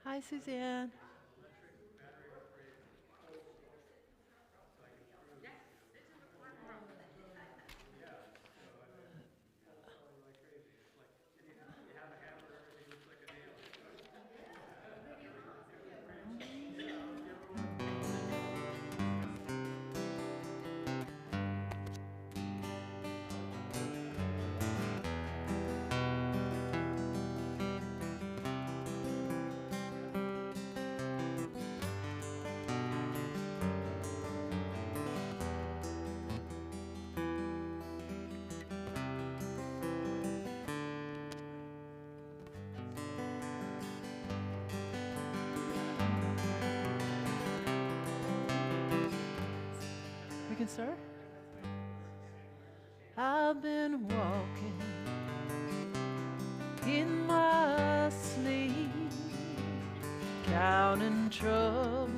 Hi, Suzanne. We can start? I've been walking in my sleep, counting troubles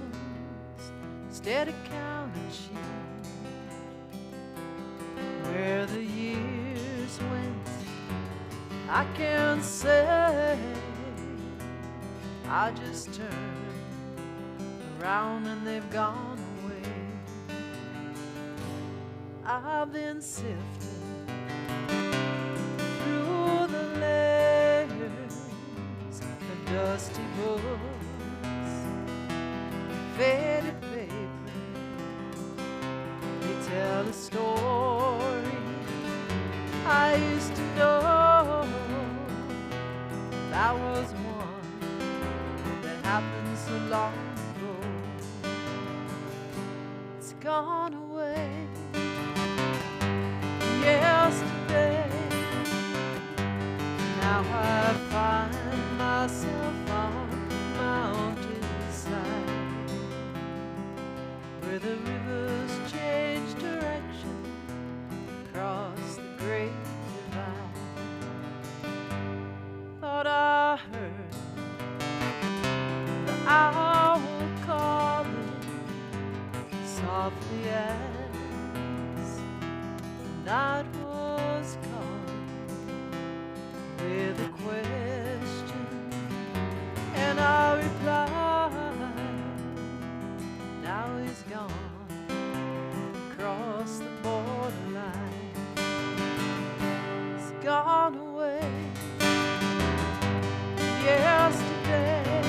instead of counting sheep. Where the years went, I can't say. I just turned around and they've gone away. I've been sifting through the layers of dusty books, faded paper. They tell a story I used to know. That was one that happened so long ago. It's gone away. Yesterday, now I find myself on the mountainside, where the rivers change direction across the great divide. Thought I heard the owl calling softly as night was calling with a question, and I replied, now he's gone across the borderline. He's gone away. Yesterday,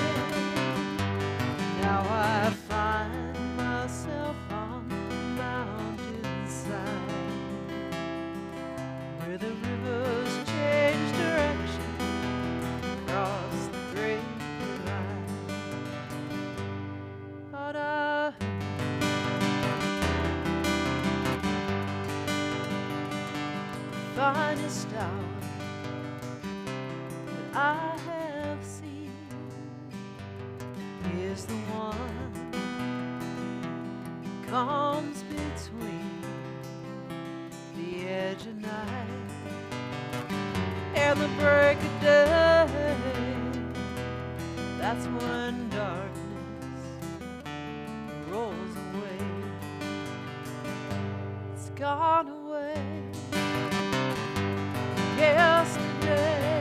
now I find myself on the mountainside, where the rivers change direction across the great divide. Thought I finest hour that I have seen is the one that comes between the edge of night and the break of day. That's when darkness rolls away. It's gone away. Yesterday,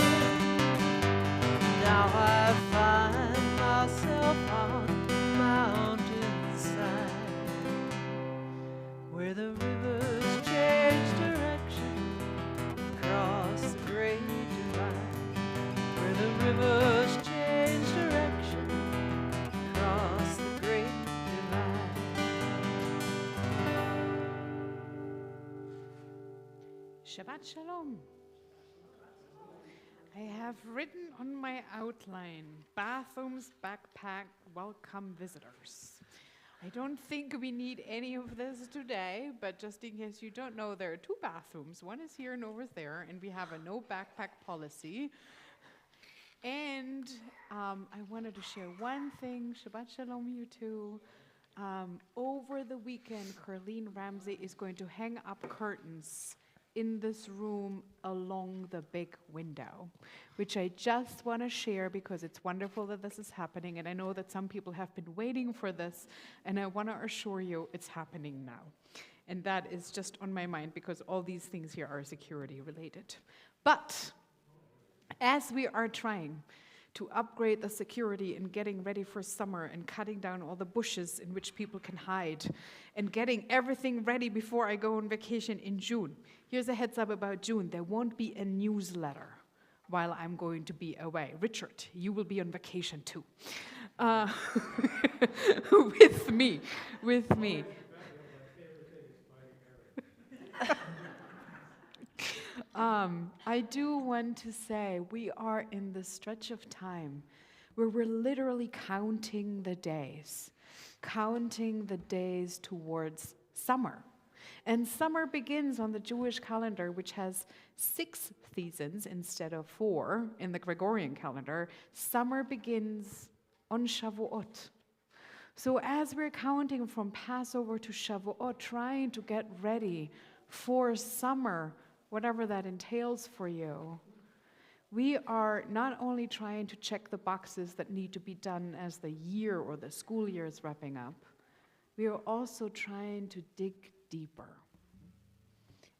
now I find myself on the mountainside, where the rivers change direction across the great divide, where the rivers change direction across the great divide. Shabbat Shalom. I have written on my outline, bathrooms, backpack, welcome visitors. I don't think we need any of this today, but just in case you don't know, there are two bathrooms. One is here and over there, and we have a no backpack policy. And I wanted to share one thing, Shabbat Shalom, you two. Over the weekend, Carlene Ramsey is going to hang up curtains in this room along the big window, which I just want to share because it's wonderful that this is happening, and I know that some people have been waiting for this, and I want to assure you it's happening now. And that is just on my mind because all these things here are security related. But as we are trying to upgrade the security and getting ready for summer and cutting down all the bushes in which people can hide and getting everything ready before I go on vacation in June. Here's a heads up about June. There won't be a newsletter while I'm going to be away. Richard, you will be on vacation too. With me. I do want to say we are in the stretch of time where we're literally counting the days towards summer. And summer begins on the Jewish calendar, which has 6 seasons instead of 4 in the Gregorian calendar. Summer begins on Shavuot. So as we're counting from Passover to Shavuot, trying to get ready for summer, whatever that entails for you, we are not only trying to check the boxes that need to be done as the year or the school year is wrapping up, we are also trying to dig deeper.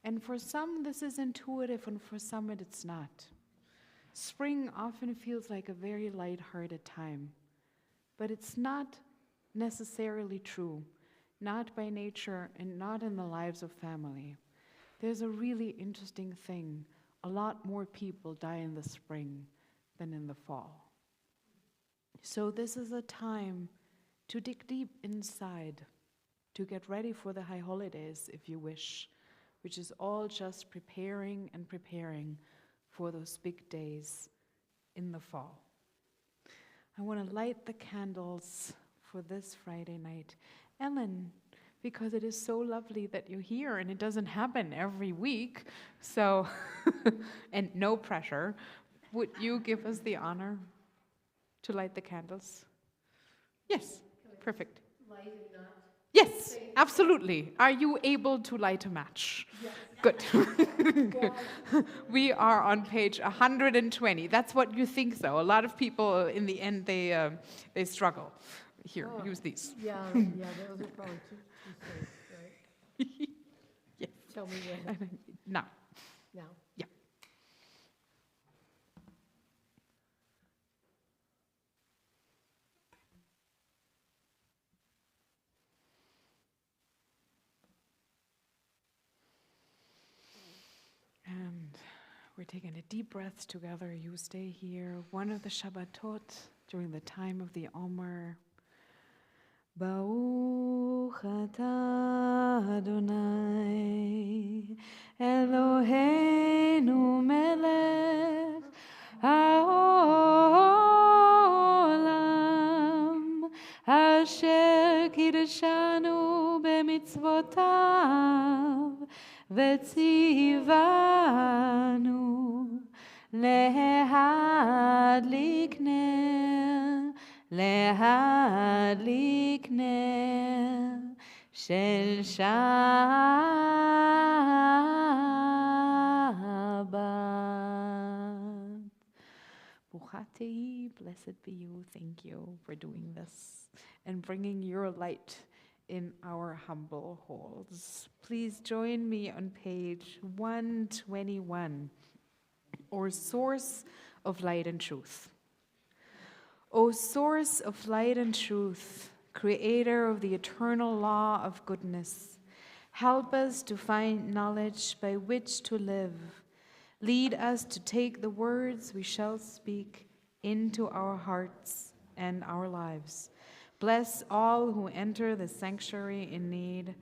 And for some, this is intuitive, and for some, it's not. Spring often feels like a very lighthearted time, but it's not necessarily true, not by nature and not in the lives of family. There's a really interesting thing. A lot more people die in the spring than in the fall. So this is a time to dig deep inside, to get ready for the high holidays, if you wish, which is all just preparing and preparing for those big days in the fall. I want to light the candles for this Friday night. Ellen, because it is so lovely that you're here, and it doesn't happen every week, so, and no pressure, would you give us the honor to light the candles? Yes, perfect. Light and not. Yes, absolutely. Are you able to light a match? Yes. Good. We are on page 120. That's what you think, though. A lot of people, in the end, they struggle. Here, use these. Yeah, those are probably too safe, right? Yes. Tell me when. Now. Now. Yeah. And we're taking a deep breath together. You stay here. One of the Shabbatot during the time of the Omer. Baruch atah Adonai Eloheinu melech haolam asher kiddushanu b'mitzvotav v'tzivanu להדליק נר של שבת. ברוכה תהי, blessed be you. Thank you for doing this and bringing your light in our humble halls. Please join me on page 121, or Source of Light and Truth. O source of light and truth, creator of the eternal law of goodness, help us to find knowledge by which to live. Lead us to take the words we shall speak into our hearts and our lives. Bless all who enter the sanctuary in need,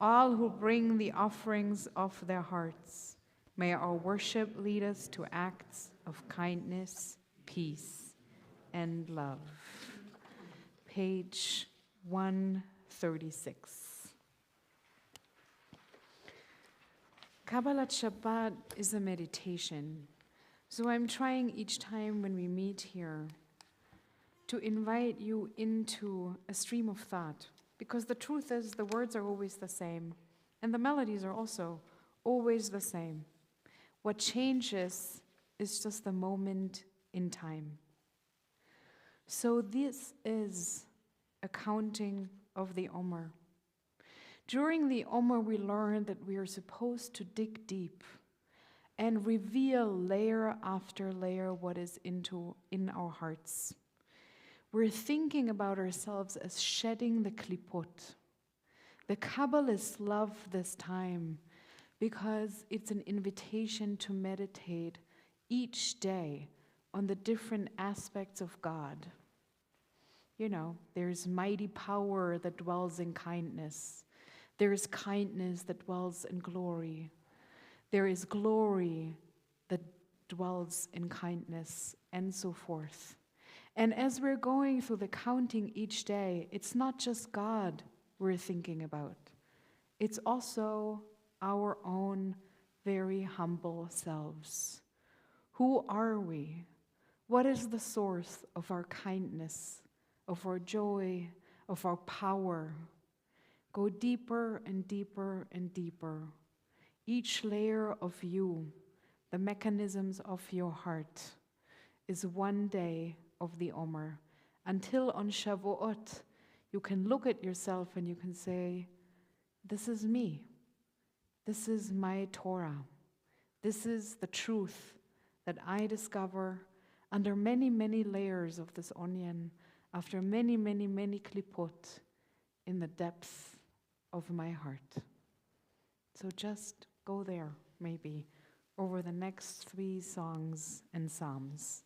all who bring the offerings of their hearts. May our worship lead us to acts of kindness, peace, and love. Page 136. Kabbalat Shabbat is a meditation, so I'm trying each time when we meet here to invite you into a stream of thought, because the truth is the words are always the same, and the melodies are also always the same. What changes is just the moment in time. So this is a counting of the Omer. During the Omer, we learned that we are supposed to dig deep and reveal layer after layer what is in our hearts. We're thinking about ourselves as shedding the klipot. The Kabbalists love this time because it's an invitation to meditate each day on the different aspects of God. You know, there's mighty power that dwells in kindness. There is kindness that dwells in glory. There is glory that dwells in kindness, and so forth. And as we're going through the counting each day, it's not just God we're thinking about. It's also our own very humble selves. Who are we? What is the source of our kindness, of our joy, of our power? Go deeper and deeper and deeper. Each layer of you, the mechanisms of your heart, is one day of the Omer. Until on Shavuot, you can look at yourself and you can say, this is me. This is my Torah. This is the truth that I discover under many, many layers of this onion, after many, many, many klipot in the depth of my heart. So just go there, maybe, over the next 3 songs and psalms.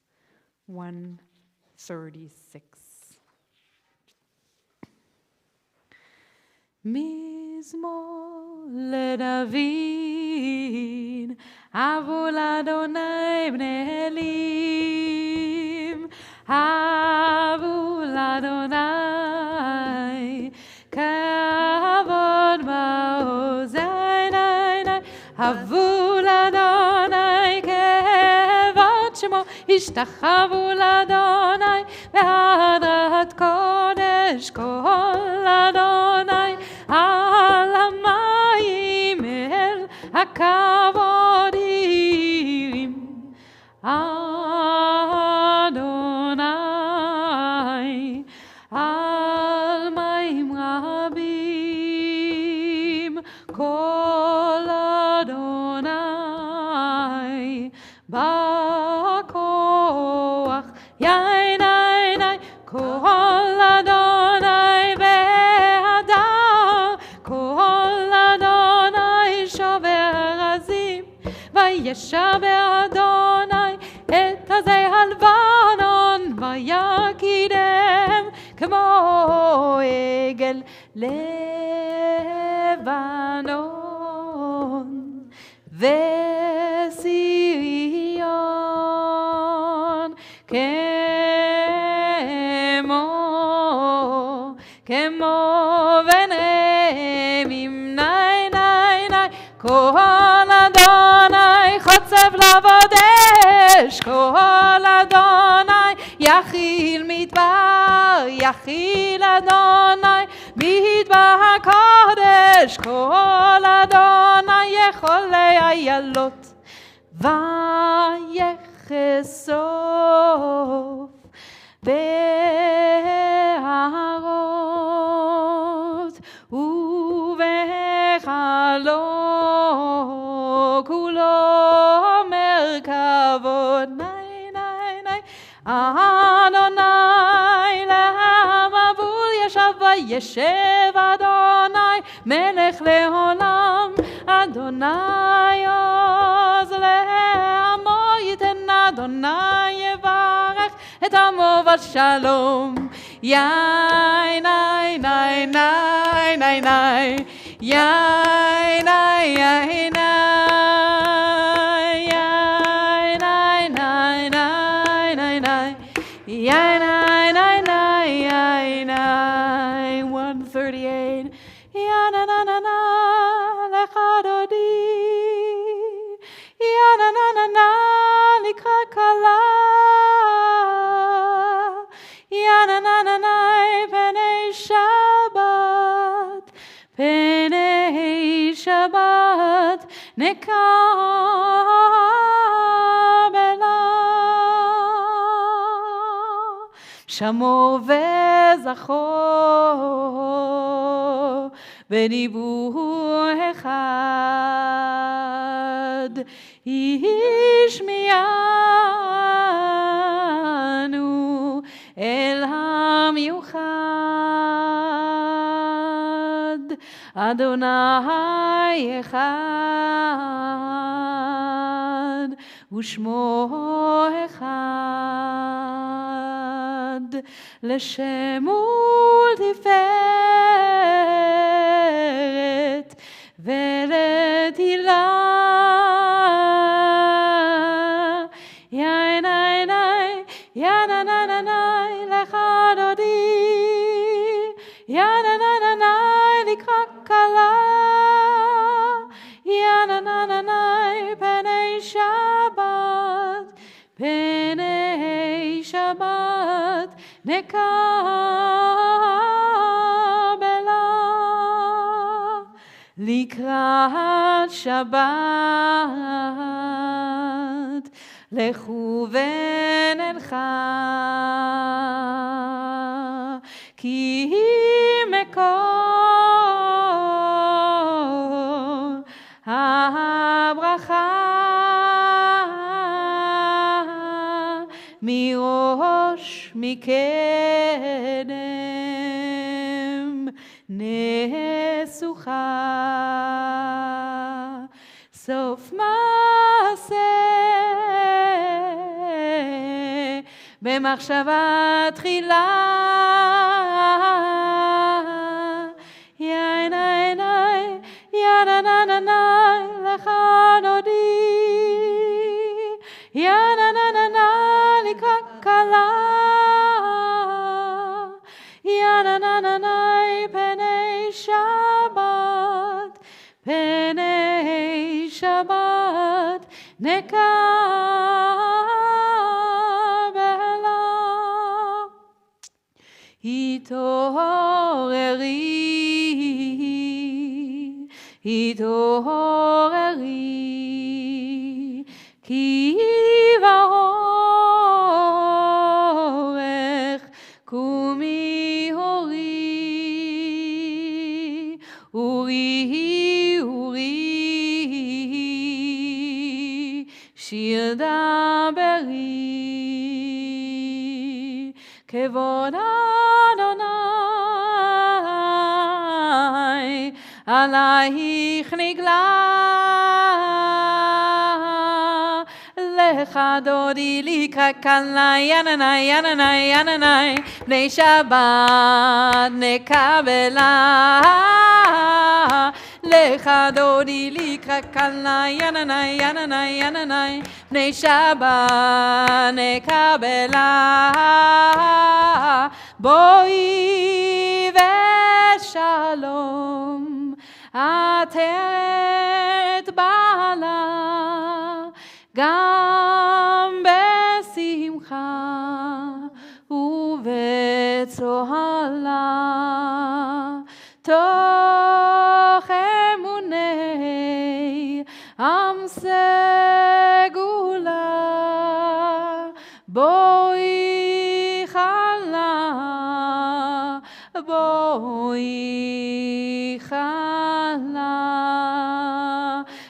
136. Mizmor leDavid, avu l'Adonai bnei Elim, avu l'Adonai, kavod ba'ozainai, avu l'Adonai, kavod shemo, ishtachavu l'Adonai, be'adrat kodesh kol Adonai, על המים אל הכבודים, אדוני, על מים רבים, כל אדוני, בכוח, יין עיני, כל אדוני בהדר, כל אדוני שובר עזים, וישבר אדוני את עזי הלבנון, ויקידם כמו עגל לבנון, וציון כמו ונעמים, ני ני ני, כל אדוני חוצב לעבוד אש, כל אדוני יכיל מדבר, יכיל אדוני מדבר הקודש, כל אדוני יכול איילות, ויחשוף בהרות ובחלו כולו מרכבות, ני ני ני, אדוני למבול ישב, וישב אדוני מלך לעולם, אדוני עוז לעמו ייתן, אדוני יברך את עמו בשלום. יין ני ני ני ני ני, יין ני יין ני, יין ני ני ני ני ני, יין ני ני ני יין ני. 138. יא נה נה נה נה לך דודי, יא נה נה נה נה לקרא כלה, יא נה נה נה נה פני שבת, פני שבת נקבלה, שמור וזכור בדיבור אחד, השמיענו אל המיוחד, אדוני אחד, ושמו אחד, לשם ולתפארת ולתהילה. ינננני לך דודי, ינננני לקראת כלה, ינננני פני שבת, פני שבת נקבלה. לקראת שבת לכו ונלכה, כי מקור הברכה מראש מקדם נסוכה. סוף מעשה במחשבה תחילה, ינננני לך דודי, ינננני לקראת כלה, ינננני פני שבת, פני שבת נקבלה. התעוררי, התעוררי, כי באורך קומי אורי, אורי, אורי, שיר דברי, כבוד אדוני עלייך נגלה. לך דודי לקראת כלה, ינני, ינני, ינני, בני שבת נקבלה. לך דודי לקראת כלה, ינני, ינני, ינני, בני שבת נקבלה. בואי ושלום עטרת בעלה, גם בשמחה ובצוהלה, תוך אמוני עם סגולה. בואי חלה, בואי חלה.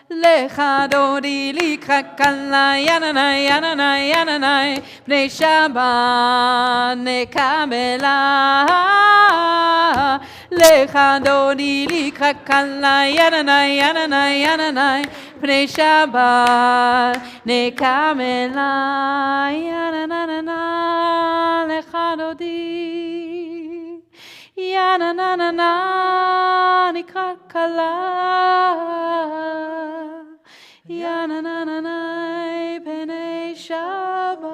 לך דודי לקראת כלה, ינני, ינני, ינני, בני שבת נקבלה. לך דודי לקראת כלה, ינני, ינני, ינני, בני שבת נקבלה. יננננה לך דודי, יננננה לקראת כלה, יננננה פני שבת,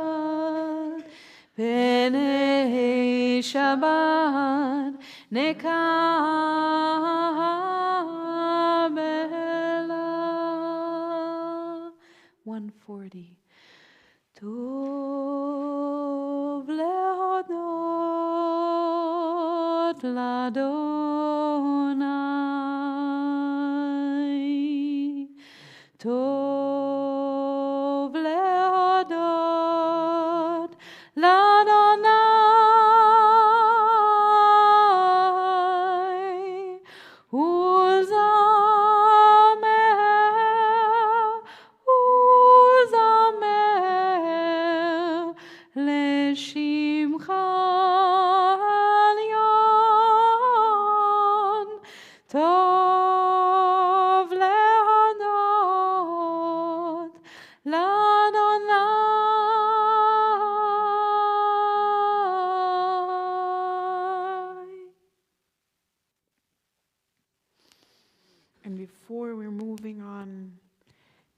פני שבת נקבלה. 140. טוב להודות לאדוני, טוב להודות לאדוני, ולזמר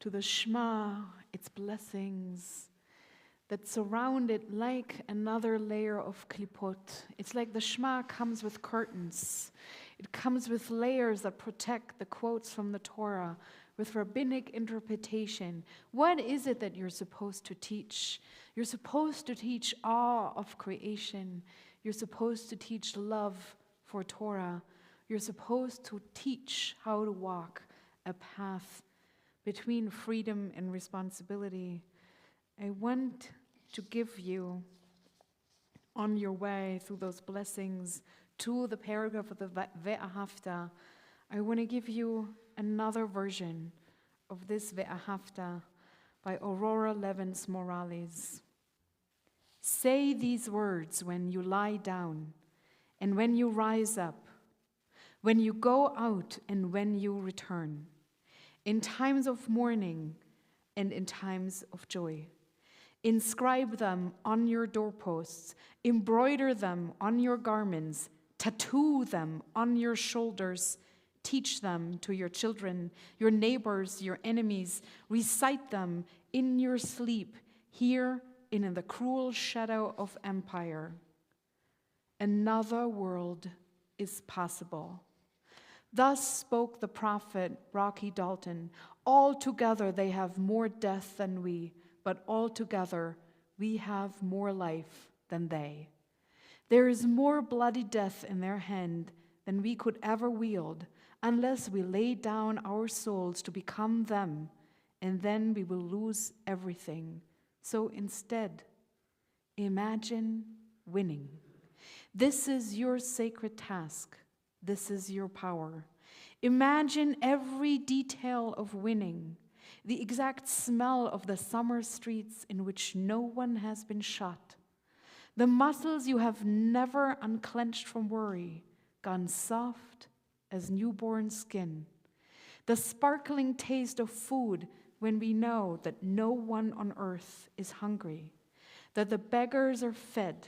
to the Shema, its blessings that surround it like another layer of klipot. It's like the Shema comes with curtains. It comes with layers that protect the quotes from the Torah, with rabbinic interpretation. What is it that you're supposed to teach? You're supposed to teach awe of creation. You're supposed to teach love for Torah. You're supposed to teach how to walk a path between freedom and responsibility. I want to give you, on your way through those blessings, to the paragraph of the Ve'ahavta, I want to give you another version of this Ve'ahavta by Aurora Levens Morales. Say these words when you lie down and when you rise up, when you go out and when you return, in times of mourning and in times of joy. Inscribe them on your doorposts, embroider them on your garments, tattoo them on your shoulders, teach them to your children, your neighbors, your enemies, recite them in your sleep, here in the cruel shadow of empire. Another world is possible. Thus spoke the prophet Rocky Dalton. Altogether they have more death than we, but altogether we have more life than they. There is more bloody death in their hand than we could ever wield, unless we lay down our souls to become them, and then we will lose everything. So instead, imagine winning. This is your sacred task. This is your power. Imagine every detail of winning, the exact smell of the summer streets in which no one has been shot, the muscles you have never unclenched from worry, gone soft as newborn skin, the sparkling taste of food when we know that no one on earth is hungry, that the beggars are fed,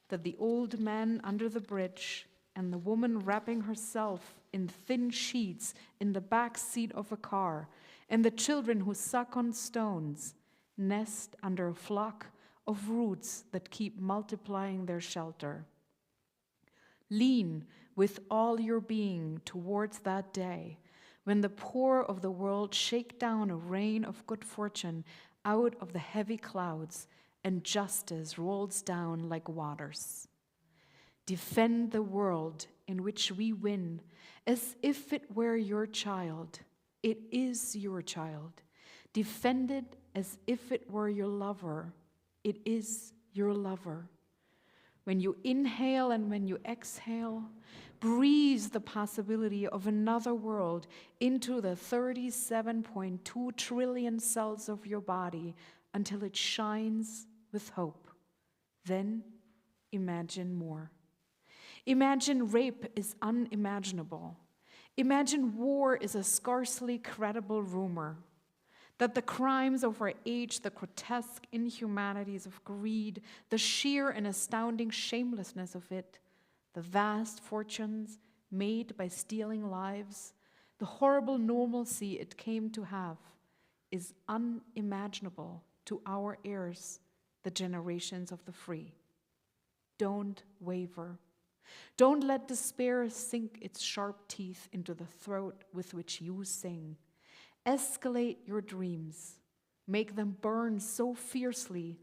that the old man under the bridge and the woman wrapping herself in thin sheets in the back seat of a car, and the children who suck on stones nest under a flock of roots that keep multiplying their shelter. Lean with all your being towards that day when the poor of the world shake down a rain of good fortune out of the heavy clouds and justice rolls down like waters. Defend the world in which we win as if it were your child. It is your child. Defend it as if it were your lover. It is your lover. When you inhale and when you exhale, breathe the possibility of another world into the 37.2 trillion cells of your body until it shines with hope. Then imagine more. Imagine rape is unimaginable. Imagine war is a scarcely credible rumor. That the crimes of our age, the grotesque inhumanities of greed, the sheer and astounding shamelessness of it, the vast fortunes made by stealing lives, the horrible normalcy it came to have, is unimaginable to our heirs, the generations of the free. Don't waver. Don't let despair sink its sharp teeth into the throat with which you sing. Escalate your dreams. Make them burn so fiercely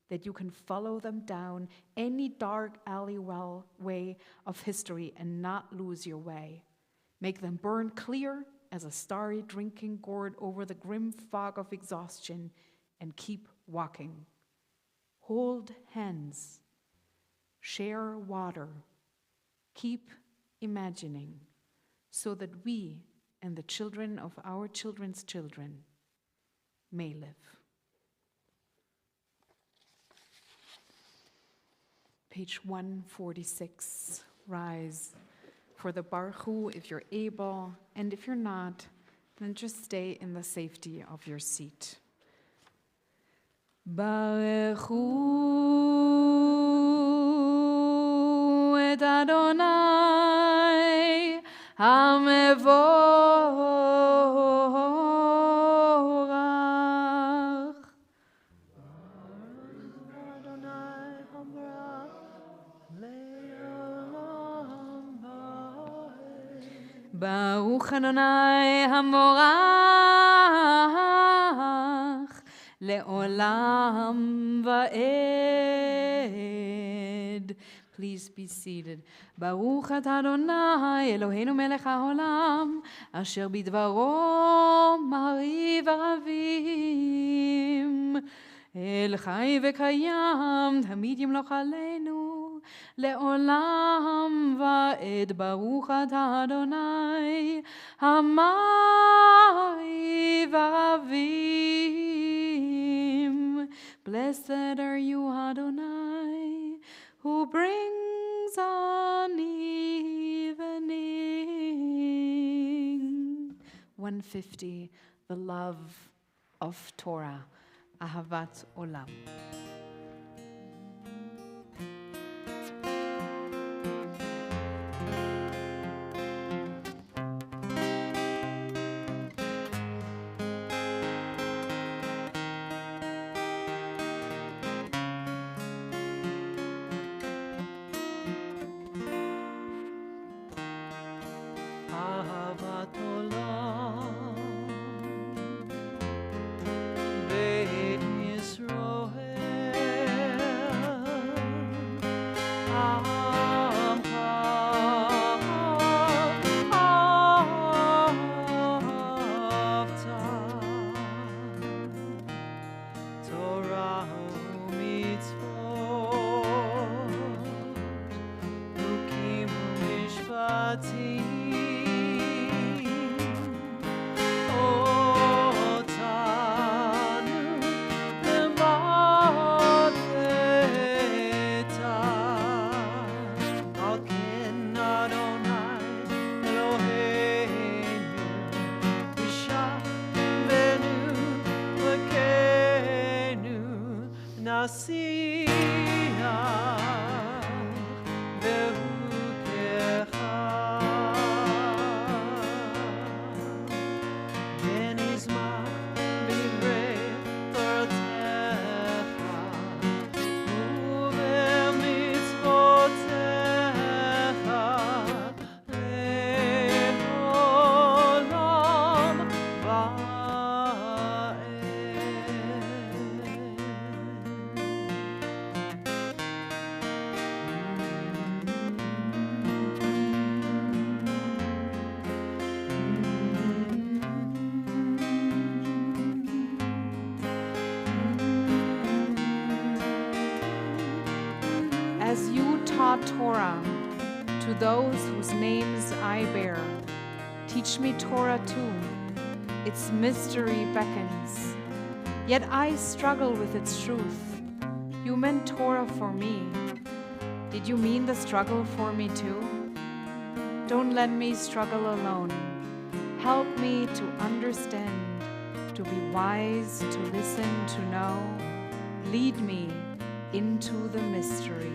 that you can follow them down any dark alleyway of history and not lose your way. Make them burn clear as a starry drinking gourd over the grim fog of exhaustion and keep walking. Hold hands. Share water. Keep imagining so that we and the children of our children's children may live. Page 146, rise for the Baruch Hu if you're able, and if you're not, then just stay in the safety of your seat. Baruch Hu et Adonai HaMevorach ברוך אדוני המבורך לעולם ועד. Please be seated. ברוך אתה אדוני אלוהינו מלך העולם, אשר בדברו מעריב ערבים. אל חי וקיים, תמיד ימלוך עלינו, לעולם ועד. ברוך אתה אדוני המעריב ערבים. Blessed are you, Adonai, who brings an evening. 150, the love of Torah, Ahavat Olam. אהבת עולם בית ישראל עמך אהבת תורה ומצוות חוקים ומשפטים As you taught Torah to those whose names I bear, teach me Torah too. Its mystery beckons, yet I struggle with its truth. You meant Torah for me. Did you mean the struggle for me too? Don't let me struggle alone. Help me to understand, to be wise, to listen, to know. Lead me into the mystery.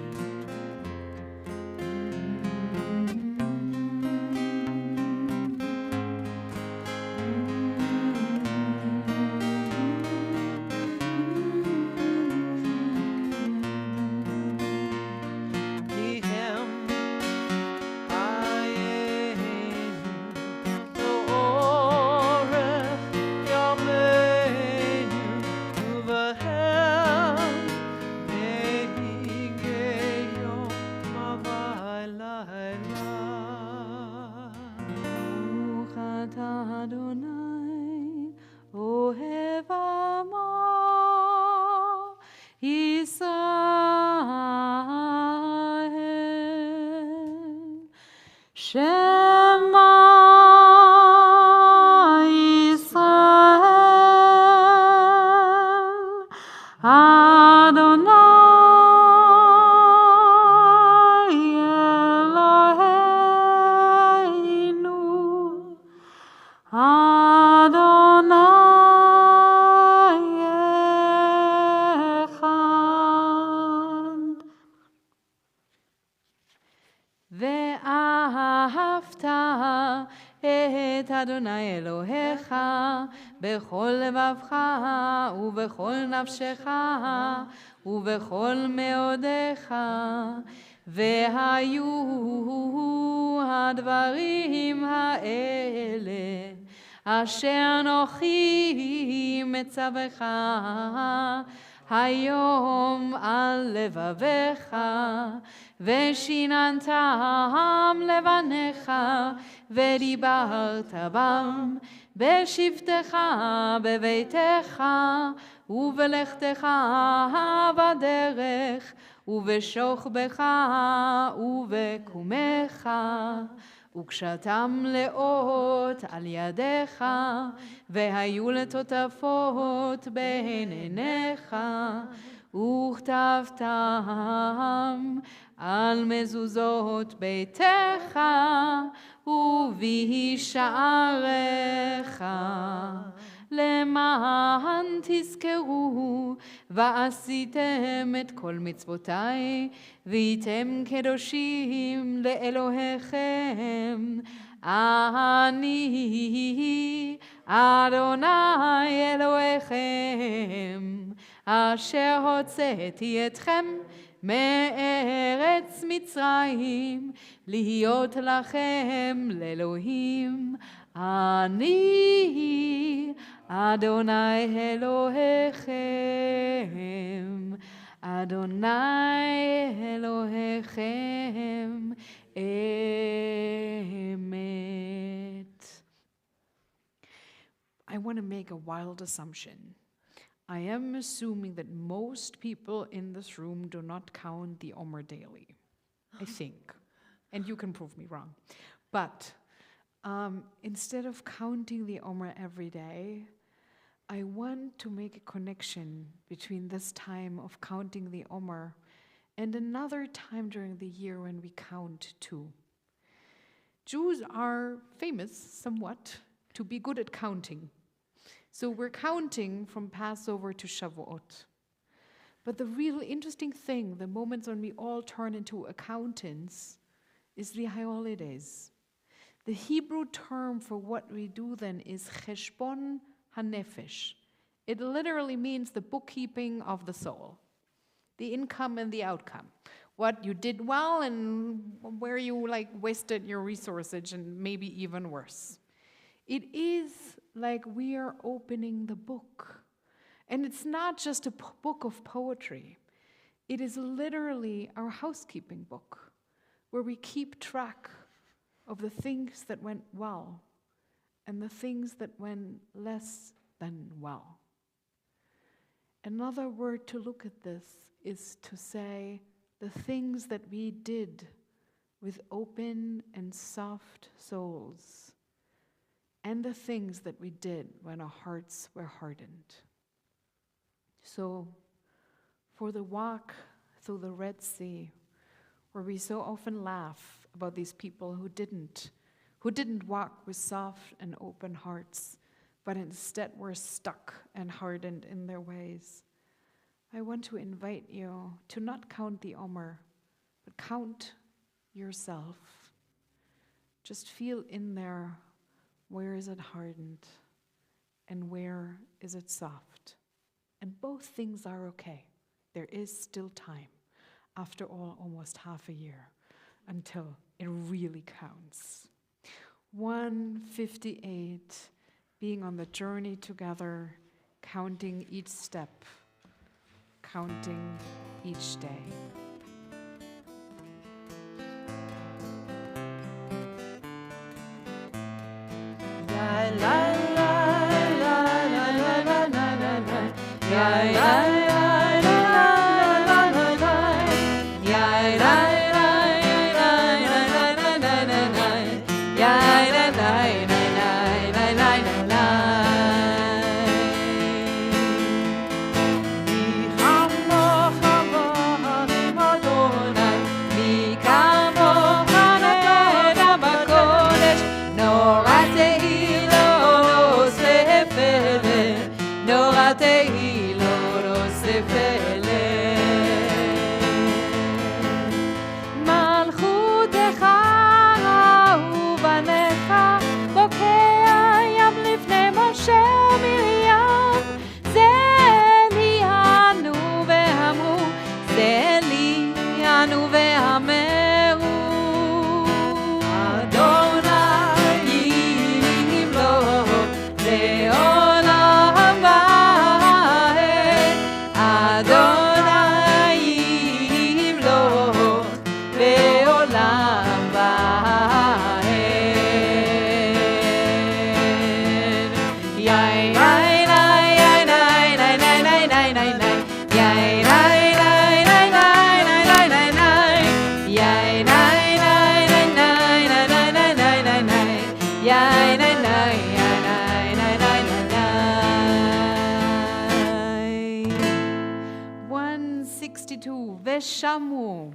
ואהבת את אדוני אלוהיך בכל לבבך ובכל נפשך ובכל מאודיך, והיו הדברים האלה אשר אנוכי מצווך היום על לבביך ושיננתם לבניך ודיברת בם בשבתך בביתך ובלכתך בדרך ובשוכבך ובקומך וקשתם לאות על ידיך והיו לטוטפות בין עיניך וכתבתם על מזוזות ביתך ובשעריך למען תזכרו ועשיתם את כל מצוותיי והייתם קדושים לאלוהיכם אני אדוני אלוהיכם אשר הוצאתי אתכם מארץ מצרים להיות לכם לאלוהים אני אדוני אלוהיכם אדוני אלוהיכם אמת. I want to make a wild assumption. I am assuming that most people in this room do not count the Omer daily. I think. And you can prove me wrong. But instead of counting the Omer every day, I want to make a connection between this time of counting the Omer and another time during the year when we count too. Jews are famous, somewhat, to be good at counting. So we're counting from Passover to Shavuot. But the real interesting thing, the moments when we all turn into accountants, is the holidays. The Hebrew term for what we do then is cheshbon hanefesh. It literally means the bookkeeping of the soul, the income and the outcome, what you did well and where you wasted your resources and maybe even worse. It is like we are opening the book. And it's not just a book of poetry. It is literally our housekeeping book, where we keep track of the things that went well and the things that went less than well. Another word to look at this is to say the things that we did with open and soft souls, and the things that we did when our hearts were hardened. So, for the walk through the Red Sea, where we so often laugh about these people who didn't walk with soft and open hearts, but instead were stuck and hardened in their ways, I want to invite you to not count the Omer, but count yourself. Just feel in there, where is it hardened and where is it soft? And both things are okay. There is still time, after all, almost half a year, until it really counts. 158, being on the journey together, counting each step, counting each day. Te hilo ושמעו.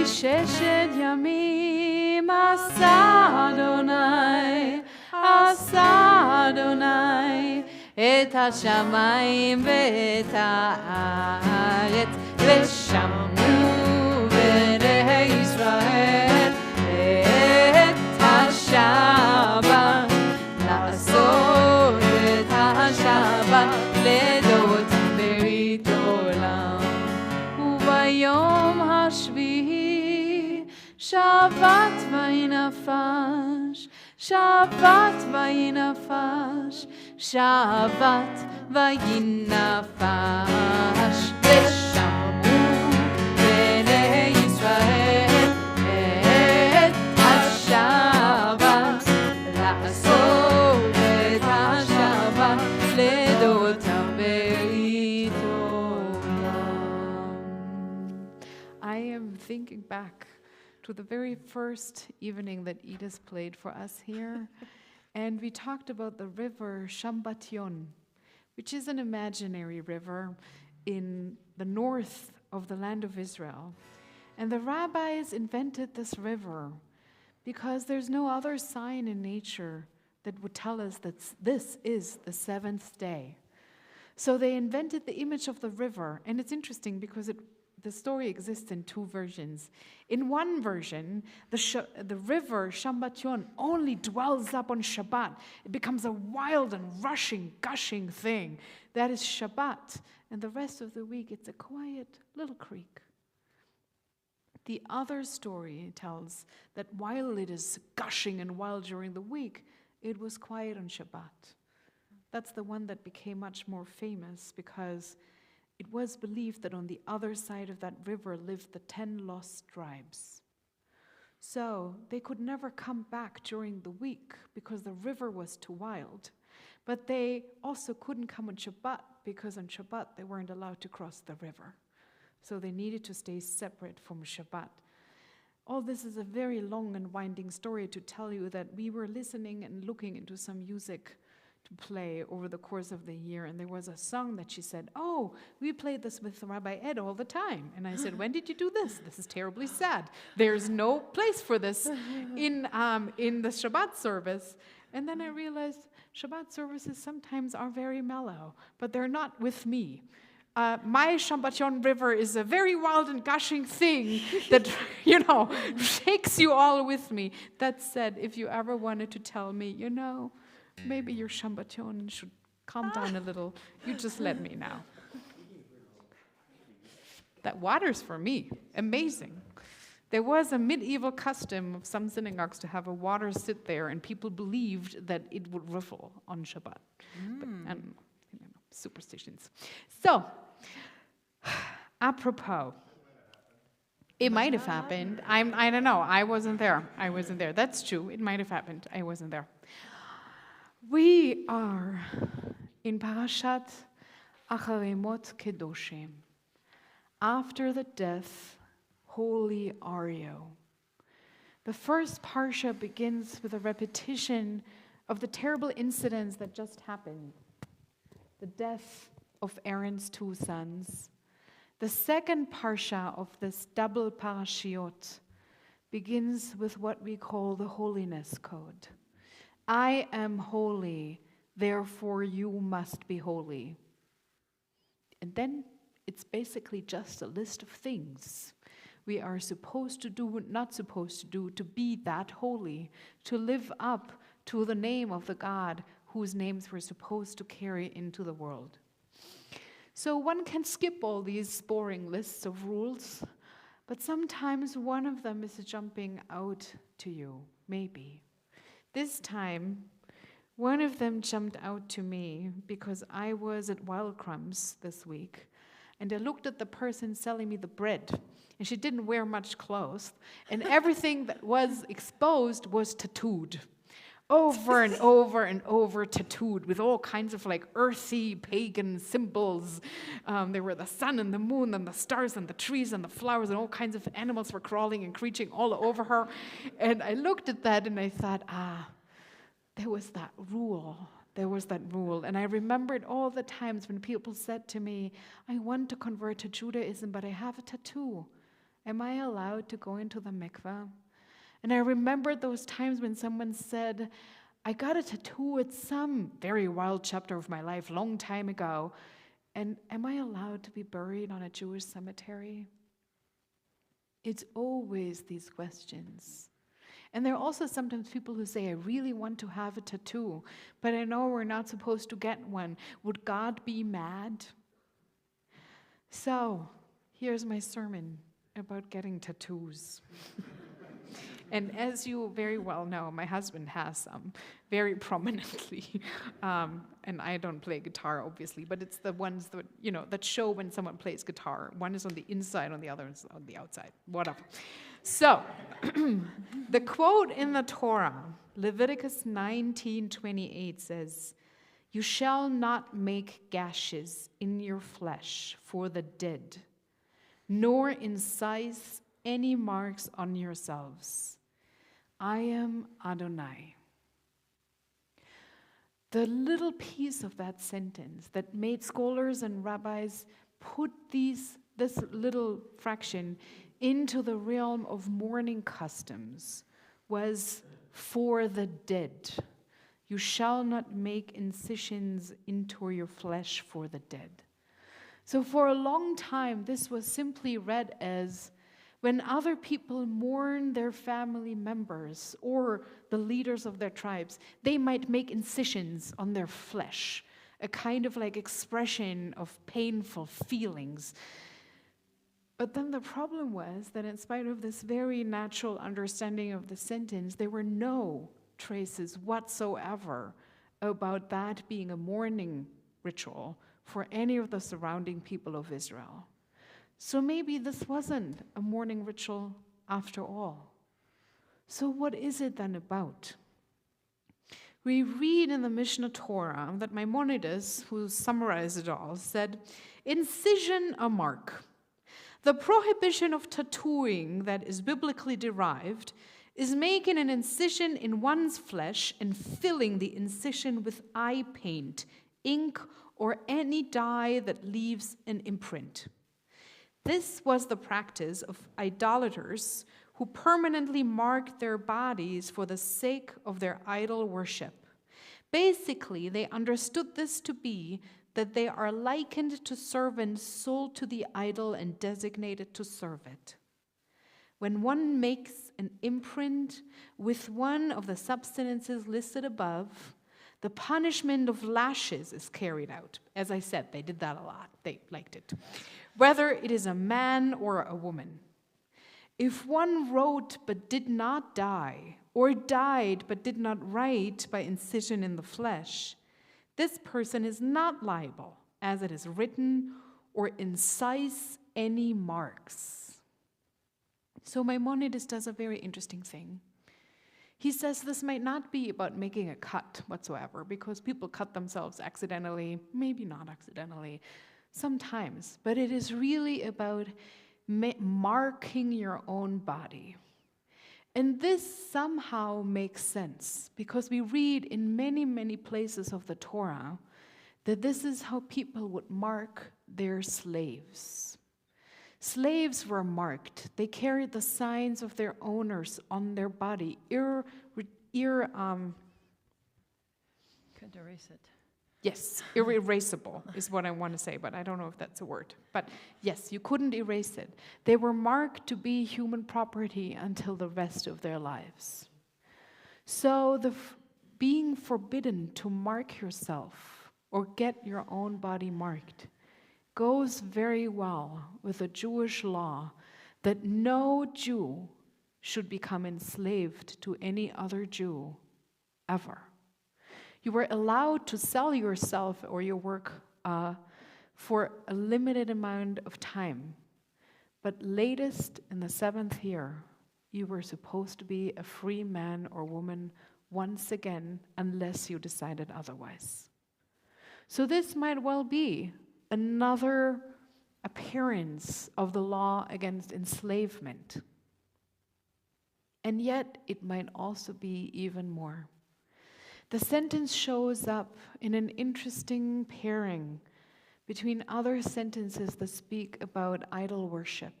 ששת ימים עשה אדוני את השמיים ואת הארץ ושמעו בני ישראל את השבת לעשות את השבת לדוד ברית עולם וביום השביעי שבת וינפש שבת וינפש שבת וינפש ושמעו בני ישראל את השבת לעשות את השבת לדוד ברית עולם. I am thinking back to the very first evening that Edith played for us here. And we talked about the river Shambation, which is an imaginary river in the north of the land of Israel. And the rabbis invented this river because there's no other sign in nature that would tell us that this is the seventh day. So they invented the image of the river. And it's interesting because the story exists in two versions. In one version, the river Shambation only dwells up on Shabbat. It becomes a wild and rushing, gushing thing. That is Shabbat. And the rest of the week, it's a quiet little creek. The other story tells that while it is gushing and wild during the week, it was quiet on Shabbat. That's the one that became much more famous because it was believed that on the other side of that river lived the 10 lost tribes. So they could never come back during the week because the river was too wild. But they also couldn't come on Shabbat because on Shabbat they weren't allowed to cross the river. So they needed to stay separate from Shabbat. All this is a very long and winding story to tell you that we were listening and looking into some music to play over the course of the year, and there was a song that she said, "Oh, we played this with Rabbi Ed all the time." And I said, "When did you do this? This is terribly sad. There's no place for this in the Shabbat service." And then I realized Shabbat services sometimes are very mellow, but they're not with me. My Shambation River is a very wild and gushing thing that, shakes you all with me. That said, if you ever wanted to tell me, maybe your Shambation should calm down a little, you just let me know. That water's for me. Amazing. There was a medieval custom of some synagogues to have a water sit there, and people believed that it would ruffle on Shabbat. But, superstitions. So, apropos, it might have happened. I don't know. I wasn't there. That's true. It might have happened. I wasn't there. We are in Parashat Acharei Mot Kedoshim. After the death, holy are you. The first parsha begins with a repetition of the terrible incidents that just happened. The death of Aaron's 2 sons. The second parsha of this double parashiot begins with what we call the holiness code. I am holy, therefore you must be holy. And then it's basically just a list of things. we are supposed to do, not supposed to do, to be that holy, to live up to the name of the God whose names we're supposed to carry into the world. So one can skip all these boring lists of rules, but sometimes one of them is jumping out to you, maybe. This time, one of them jumped out to me because I was at Wild Crumbs this week, and I looked at the person selling me the bread, and she didn't wear much clothes, and everything that was exposed was tattooed. Over and over and over tattooed with all kinds of like earthy pagan symbols. There were the sun and the moon and the stars and the trees and the flowers, and all kinds of animals were crawling and creeping all over her. And I looked at that and I thought, there was that rule. There was that rule. And I remembered all the times when people said to me, I want to convert to Judaism, but I have a tattoo. Am I allowed to go into the mikveh? And I remembered those times when someone said, I got a tattoo at some very wild chapter of my life, long time ago, and am I allowed to be buried on a Jewish cemetery? It's always these questions. And there are also sometimes people who say, I really want to have a tattoo, but I know we're not supposed to get one. Would God be mad? So, here's my sermon about getting tattoos. And as you very well know, my husband has some very prominently. And I don't play guitar, obviously, but it's the ones that, that show when someone plays guitar. One is on the inside, on the other is on the outside, whatever. So, the quote in the Torah, Leviticus 19:28 says, you shall not make gashes in your flesh for the dead, nor incise any marks on yourselves. I am Adonai. The little piece of that sentence that made scholars and rabbis put this little fraction into the realm of mourning customs was for the dead. You shall not make incisions into your flesh for the dead. So for a long time, this was simply read as when other people mourn their family members or the leaders of their tribes, they might make incisions on their flesh, a kind of like expression of painful feelings. But then the problem was that in spite of this very natural understanding of the sentence, there were no traces whatsoever about that being a mourning ritual for any of the surrounding people of Israel. So maybe this wasn't a mourning ritual after all. So what is it then about? We read in the Mishnah Torah that Maimonides, who summarized it all, said, incision a mark. The prohibition of tattooing that is biblically derived is making an incision in one's flesh and filling the incision with eye paint, ink, or any dye that leaves an imprint. This was the practice of idolaters who permanently marked their bodies for the sake of their idol worship. Basically, they understood this to be that they are likened to servants sold to the idol and designated to serve it. When one makes an imprint with one of the substances listed above, the punishment of lashes is carried out. As I said, they did that a lot. They liked it. Whether it is a man or a woman. If one wrote but did not die, or died but did not write by incision in the flesh, this person is not liable, as it is written, or incise any marks. So Maimonides does a very interesting thing. He says this might not be about making a cut whatsoever, because people cut themselves accidentally, maybe not accidentally, sometimes, but it is really about marking your own body. And this somehow makes sense, because we read in many, many places of the Torah that this is how people would mark their slaves. Slaves were marked. They carried the signs of their owners on their body. Could erase it. Yes, erasable is what I want to say, but I don't know if that's a word. But yes, you couldn't erase it. They were marked to be human property until the rest of their lives. So being forbidden to mark yourself or get your own body marked goes very well with the Jewish law that no Jew should become enslaved to any other Jew ever. You were allowed to sell yourself or your work for a limited amount of time, but latest in the 7th year, you were supposed to be a free man or woman once again, unless you decided otherwise. So this might well be another appearance of the law against enslavement. And yet, it might also be even more. The sentence shows up in an interesting pairing between other sentences that speak about idol worship,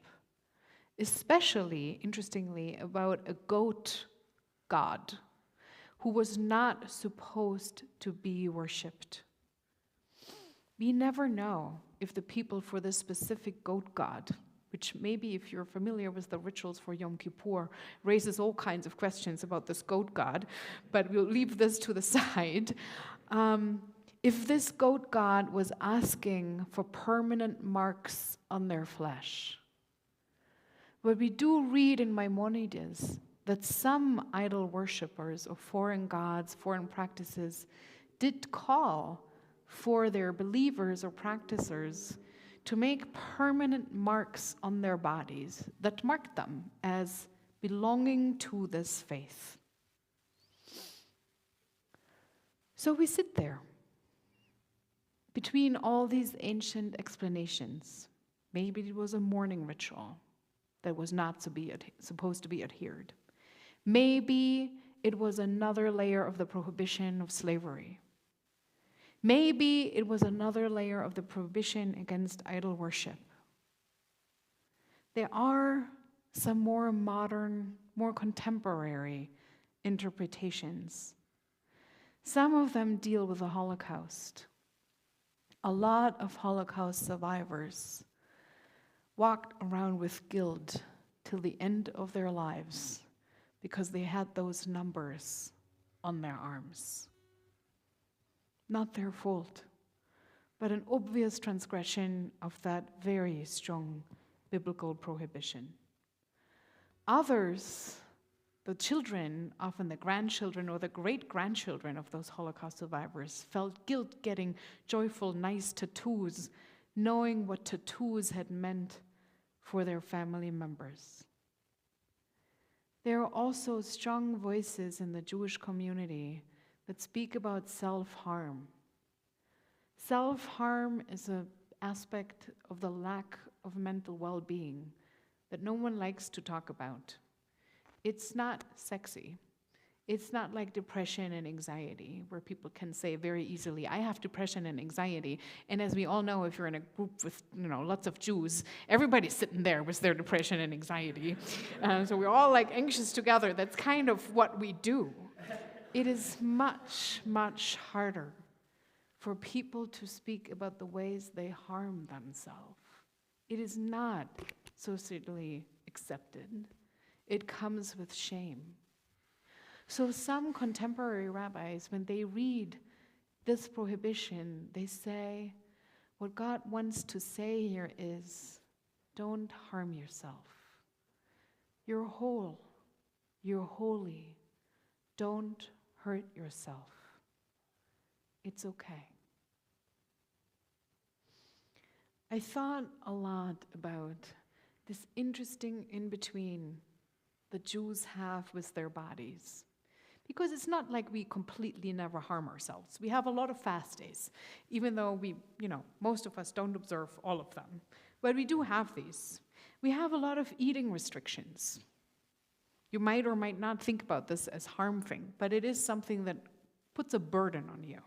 especially, interestingly, about a goat god who was not supposed to be worshipped. We never know if the people for this specific goat god, which maybe if you're familiar with the rituals for Yom Kippur, raises all kinds of questions about this goat god, but we'll leave this to the side. If this goat god was asking for permanent marks on their flesh. What we do read in Maimonides that some idol worshippers of foreign gods, foreign practices, did call for their believers or practicers to make permanent marks on their bodies that marked them as belonging to this faith. So we sit there between all these ancient explanations. Maybe it was a mourning ritual that was not supposed to be adhered. Maybe it was another layer of the prohibition of slavery. Maybe it was another layer of the prohibition against idol worship. There are some more modern, more contemporary interpretations. Some of them deal with the Holocaust. A lot of Holocaust survivors walked around with guilt till the end of their lives because they had those numbers on their arms. Not their fault, but an obvious transgression of that very strong biblical prohibition. Others, the children, often the grandchildren or the great-grandchildren of those Holocaust survivors, felt guilt getting joyful, nice tattoos, knowing what tattoos had meant for their family members. There are also strong voices in the Jewish community that speak about self-harm. Self-harm is an aspect of the lack of mental well-being that no one likes to talk about. It's not sexy. It's not like depression and anxiety, where people can say very easily, I have depression and anxiety. And as we all know, if you're in a group with lots of Jews, everybody's sitting there with their depression and anxiety. So we're all like anxious together. That's kind of what we do. It is much, much harder for people to speak about the ways they harm themselves. It is not socially accepted. It comes with shame. So some contemporary rabbis, when they read this prohibition, they say, what God wants to say here is, don't harm yourself. You're whole. You're holy. Don't hurt yourself. It's okay. I thought a lot about this interesting in-between the Jews have with their bodies. Because it's not like we completely never harm ourselves. We have a lot of fast days, even though most of us don't observe all of them. But we do have these. We have a lot of eating restrictions. You might or might not think about this as harmful, but it is something that puts a burden on you.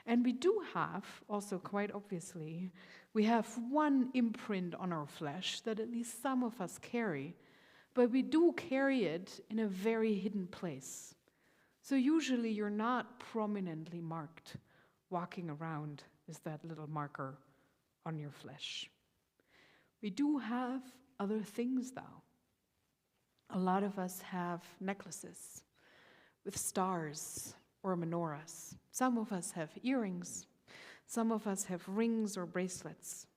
And we do have, also quite obviously, we have one imprint on our flesh that at least some of us carry, but we do carry it in a very hidden place. So usually you're not prominently marked walking around is that little marker on your flesh. We do have other things, though. A lot of us have necklaces with stars or menorahs. Some of us have earrings. Some of us have rings or bracelets.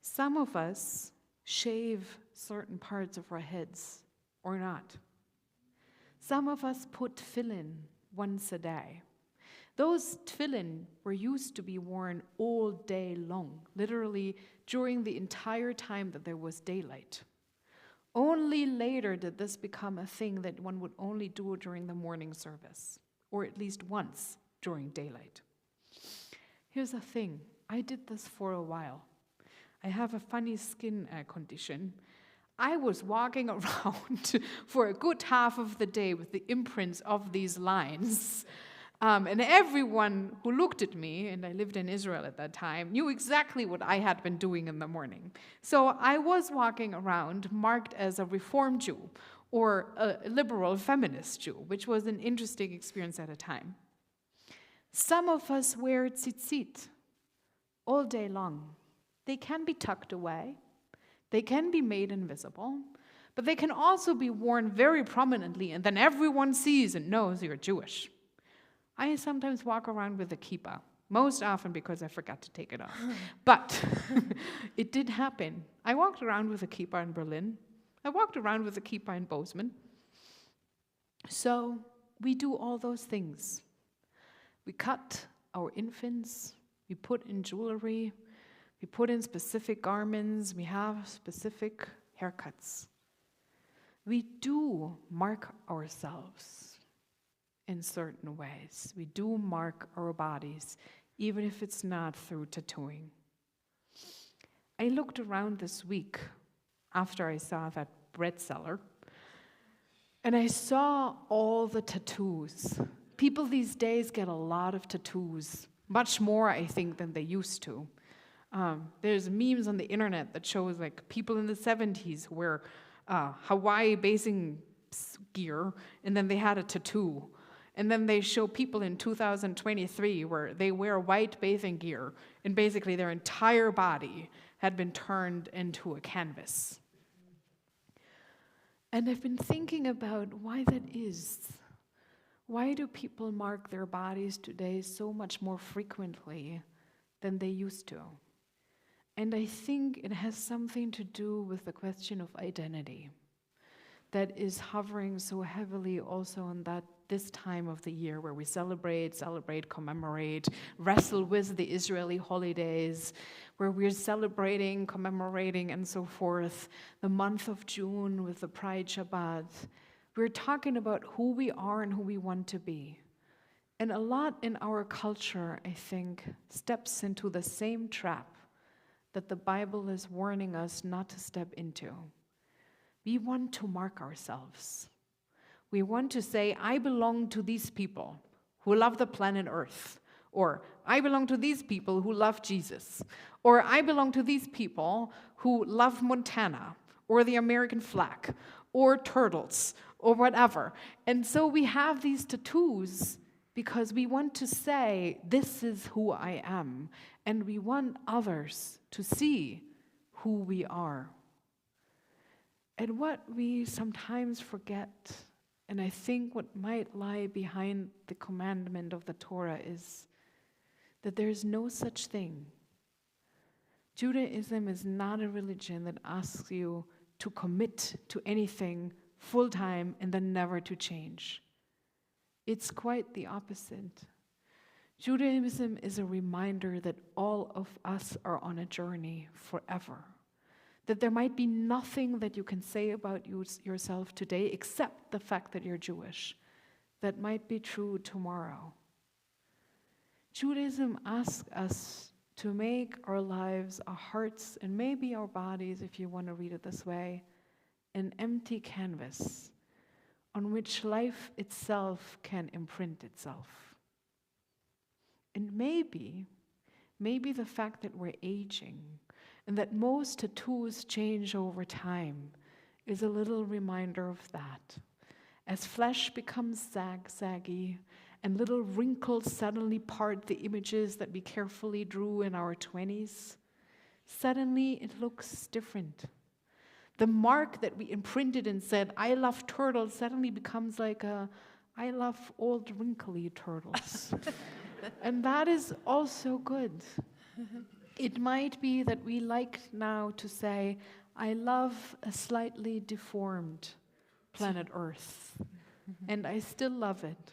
Some of us shave certain parts of our heads or not. Some of us put tefillin once a day. Those tefillin were used to be worn all day long, literally during the entire time that there was daylight. Only later did this become a thing that one would only do during the morning service, or at least once during daylight. Here's the thing, I did this for a while. I have a funny skin condition. I was walking around for a good half of the day with the imprints of these lines. And everyone who looked at me, and I lived in Israel at that time, knew exactly what I had been doing in the morning. So I was walking around marked as a Reformed Jew or a liberal feminist Jew, which was an interesting experience at a time. Some of us wear tzitzit all day long. They can be tucked away. They can be made invisible. But they can also be worn very prominently, and then everyone sees and knows you're Jewish. I sometimes walk around with a kippah, most often because I forgot to take it off. But it did happen. I walked around with a kippah in Berlin. I walked around with a kippah in Bozeman. So we do all those things. We cut our infants. We put in jewelry. We put in specific garments. We have specific haircuts. We do mark ourselves in certain ways. We do mark our bodies, even if it's not through tattooing. I looked around this week after I saw that bread seller, and I saw all the tattoos. People these days get a lot of tattoos, much more, I think, than they used to. There's memes on the internet that shows like people in the 70s wear Hawaii basing gear, and then they had a tattoo. And then they show people in 2023 where they wear white bathing gear, and basically their entire body had been turned into a canvas. And I've been thinking about why that is. Why do people mark their bodies today so much more frequently than they used to? And I think it has something to do with the question of identity that is hovering so heavily also on this time of the year where we celebrate, commemorate, wrestle with the Israeli holidays, where we're celebrating, commemorating, and so forth, the month of June with the Pride Shabbat. We're talking about who we are and who we want to be. And a lot in our culture, I think, steps into the same trap that the Bible is warning us not to step into. We want to mark ourselves. We want to say, I belong to these people who love the planet Earth, or I belong to these people who love Jesus, or I belong to these people who love Montana, or the American flag, or turtles, or whatever. And so we have these tattoos because we want to say, this is who I am, and we want others to see who we are. And what we sometimes forget, and I think what might lie behind the commandment of the Torah, is that there is no such thing. Judaism is not a religion that asks you to commit to anything full-time and then never to change. It's quite the opposite. Judaism is a reminder that all of us are on a journey forever. That there might be nothing that you can say about yourself today except the fact that you're Jewish. That might be true tomorrow. Judaism asks us to make our lives, our hearts, and maybe our bodies, if you want to read it this way, an empty canvas on which life itself can imprint itself. And maybe the fact that we're aging and that most tattoos change over time is a little reminder of that. As flesh becomes saggy, and little wrinkles suddenly part the images that we carefully drew in our 20s. Suddenly it looks different. The mark that we imprinted and said, I love turtles, suddenly becomes like I love old wrinkly turtles. And that is also good. It might be that we like now to say, I love a slightly deformed planet Earth, and I still love it.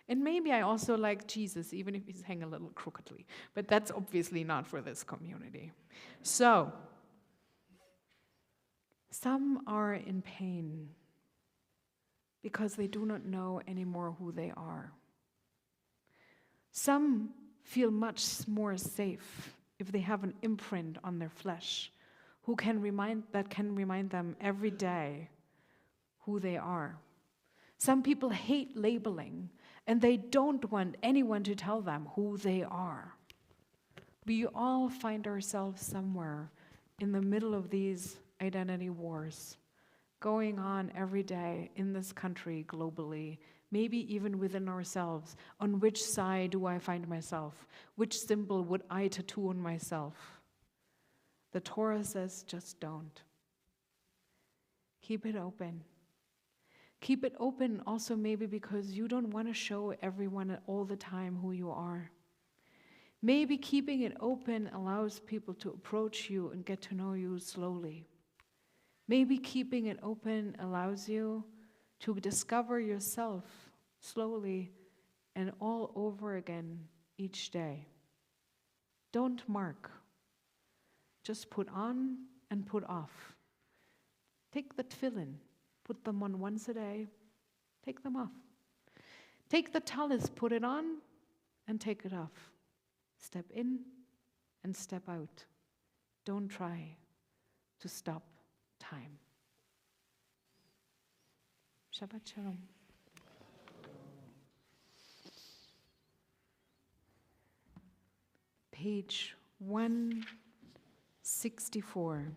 And maybe I also like Jesus, even if he's hanging a little crookedly. But that's obviously not for this community. So, some are in pain because they do not know anymore who they are. Some feel much more safe if they have an imprint on their flesh that can remind them every day who they are. Some people hate labeling, and they don't want anyone to tell them who they are. We all find ourselves somewhere in the middle of these identity wars going on every day in this country, globally, maybe even within ourselves. On which side do I find myself? Which symbol would I tattoo on myself? The Torah says, just don't. Keep it open. Keep it open also maybe because you don't want to show everyone all the time who you are. Maybe keeping it open allows people to approach you and get to know you slowly. Maybe keeping it open allows you to discover yourself slowly and all over again each day. Don't mark. Just put on and put off. Take the tefillin, put them on once a day, take them off. Take the talis, put it on and take it off. Step in and step out. Don't try to stop time. Shabbat Shalom. Page 164.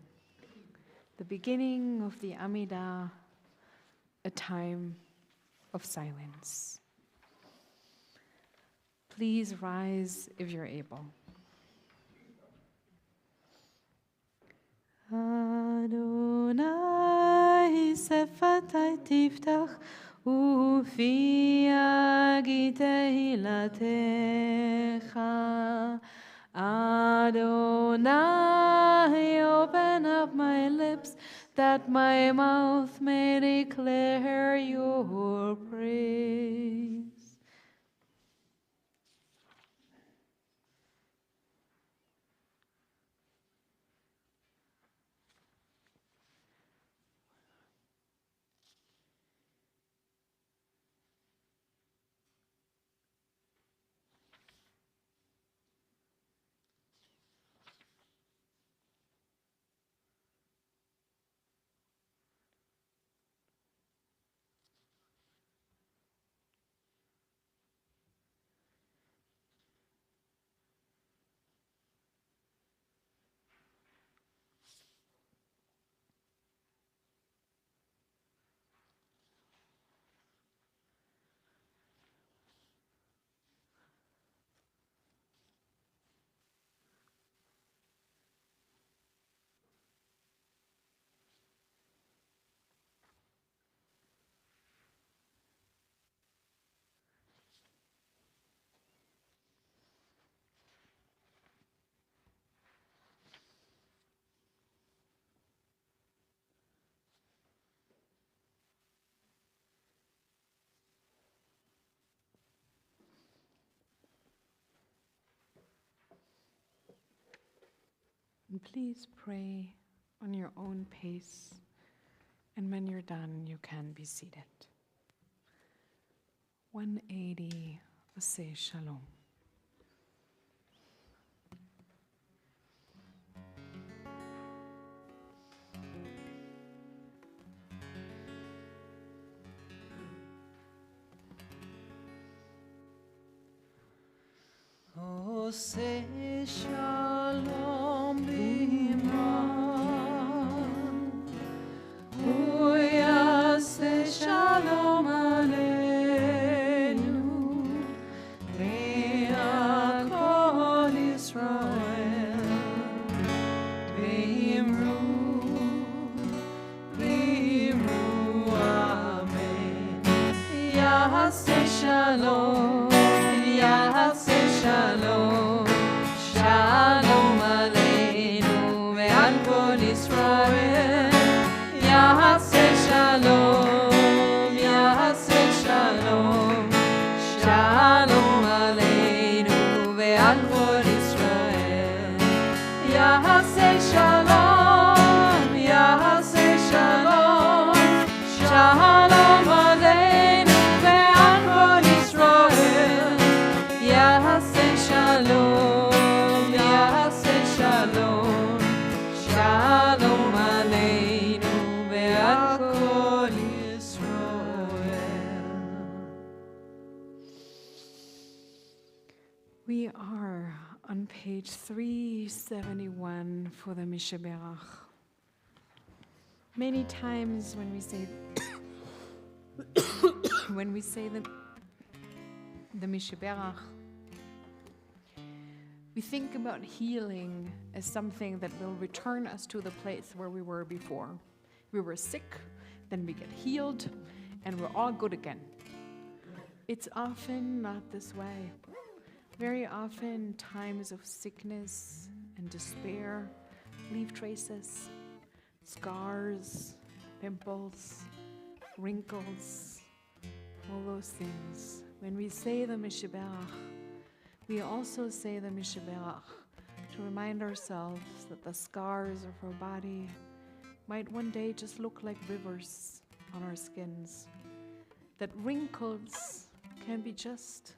The beginning of the Amidah, a time of silence. Please rise if you're able. Adonai sefatai tiftach ufi agi tehilatecha. Adonai, open up my lips that my mouth may declare your praise. And please pray on your own pace, and when you're done, you can be seated. 180, say Shalom. Oh, say Shalom b'man. Oh, yeah, say Shalom aleinu. ועל כל ישראל. יעשה שלום, יעשה שלום, שלום עלינו ועל כל ישראל. יעשה שלום, יעשה שלום, שלום עלינו ועל כל ישראל. We are on page 371 for the Mishaberach. Many times when we say the Mishaberach, we think about healing as something that will return us to the place where we were before. We were sick, then we get healed, and we're all good again. It's often not this way. Very often, times of sickness and despair leave traces, scars, pimples, wrinkles, all those things. When we say the Mishaberach, we also say the Mishaberach to remind ourselves that the scars of our body might one day just look like rivers on our skins, that wrinkles can be just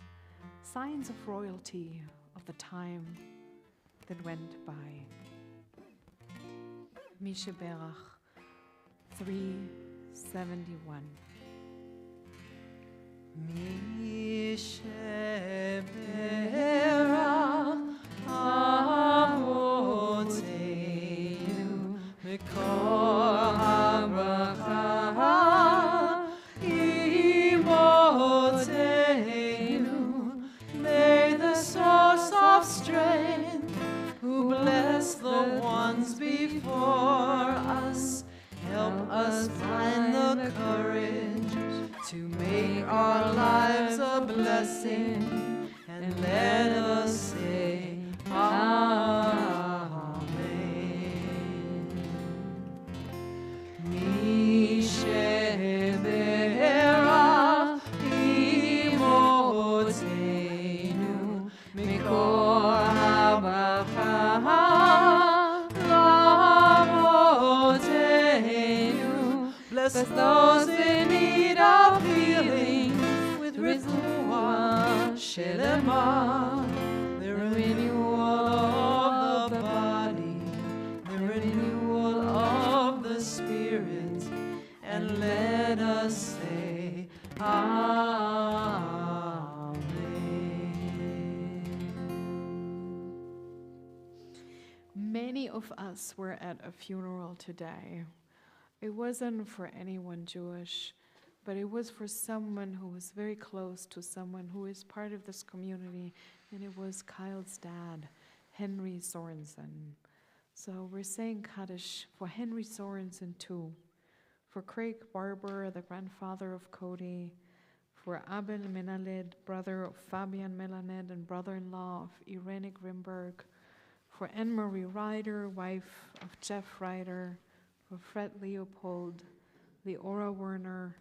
signs of royalty of the time that went by. Mishaberach 371. Mishaberach Avotenu Mikor HaBracha Imotenu. May the source of strength, who bless the ones before us, help us find the courage to make our lives a blessing, and let us say Amen. Mishaberach Imotenu Mikor HaBracha Lavotenu. Bless those in need of healing with Rizua Shelema, the renewal of the body, the renewal of the spirit, and let us say Amen. Many of us were at a funeral today. It wasn't for anyone Jewish, but it was for someone who was very close to someone who is part of this community, and it was Kyle's dad, Henry Sorensen. So we're saying Kaddish for Henry Sorensen too, for Craig Barber, the grandfather of Cody, for Abel Menaled, brother of Fabian Melamed and brother-in-law of Irene Grimberg, for Anne-Marie Ryder, wife of Jeff Ryder, for Fred Leopold, Leora Werner,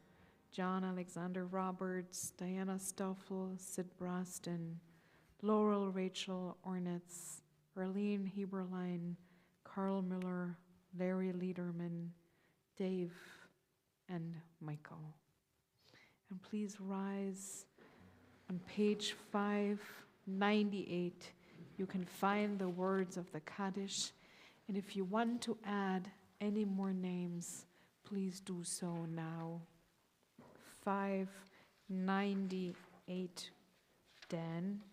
John Alexander Roberts, Diana Stoffel, Sid Braston, Laurel Rachel Ornitz, Arlene Heberlein, Carl Miller, Larry Liederman, Dave, and Michael. And please rise. On page 598, you can find the words of the Kaddish. And if you want to add any more names, please do so now. 598, Dan.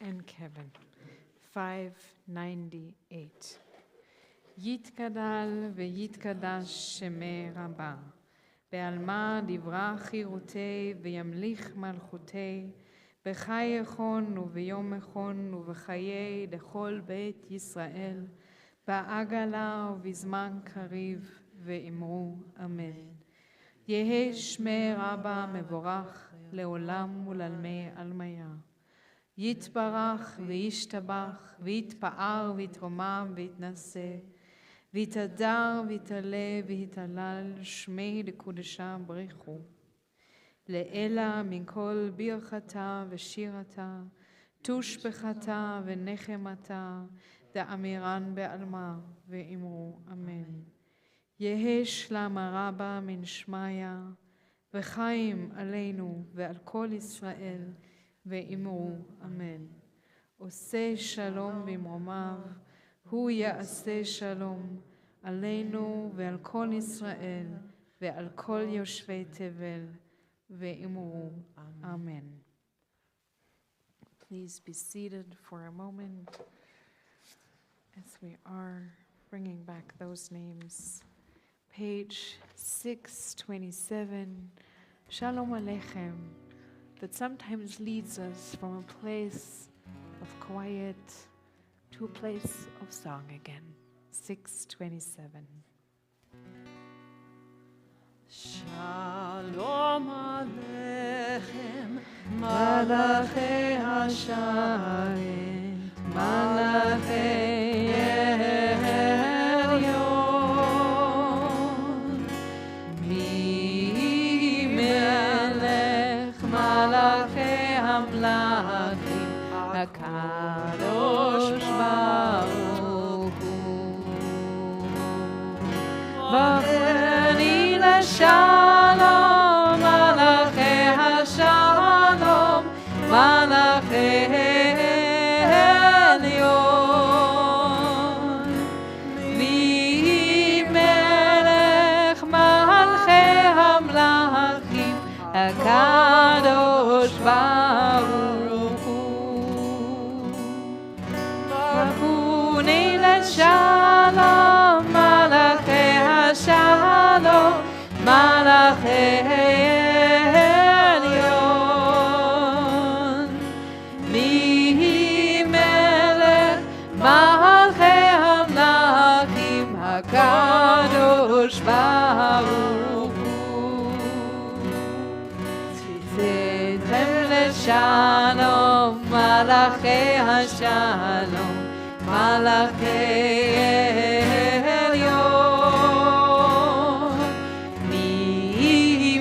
And Kevin. 598. יתגדל ויתקדש שמי רבה, בעלמא דברה חירותי וימליך מלכותי, בחי יכון וביום יכון ובחיי לכל בית ישראל, בעגלה ובזמן קריב ואמרו אמן. יהי שמי רבה מבורך, לעולם ולעלמי עלמיה. יתברך וישתבח ויתפאר ויתרומם ויתנשא ויתהדר ויתעלה ויתהלל שמי לקודשה בריחו. לאלה מכל ברכתה ושירתה תושבחתה ונחמתה דאמירן בעלמה ואמרו אמן. יהא שלמה רבה מן שמיא וחיים עלינו ועל כל ישראל ואמרו אמן. עושה שלום במרומיו הוא יעשה שלום עלינו ועל כל ישראל ועל כל יושבי תבל ואמרו amen. Please be seated for a moment as we are bringing back those names. Page 627, Shalom Aleichem, that sometimes leads us from a place of quiet to a place of song again. 627. Shalom Aleichem, Malachi Hashem, Malachi Elyon, Mi Melech Malachi Hamlachim, HaKadosh Baruch Hu. V'cheni l'shalom, Malachi Hashalom, Malachi Elyon, Melech Malchi Hamlachim, HaKadosh Baruch Hu. V'cheni l'shalom, Malachi Hashalom, Malachi Elyon, Melech Malchi Hamlachim, HaKadosh Baruch Hu. Tzitzem l'shalom, Malachi Hashalom, Malachi Elyon,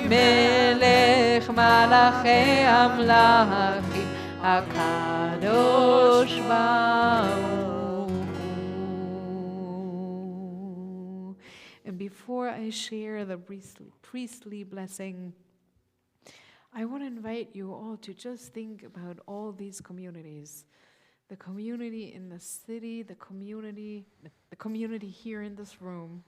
Melech Malachi Hamlachim, HaKadosh Baruch Hu. And before I share the priestly blessing, I want to invite you all to just think about all these communities. The community in the city, the community here in this room.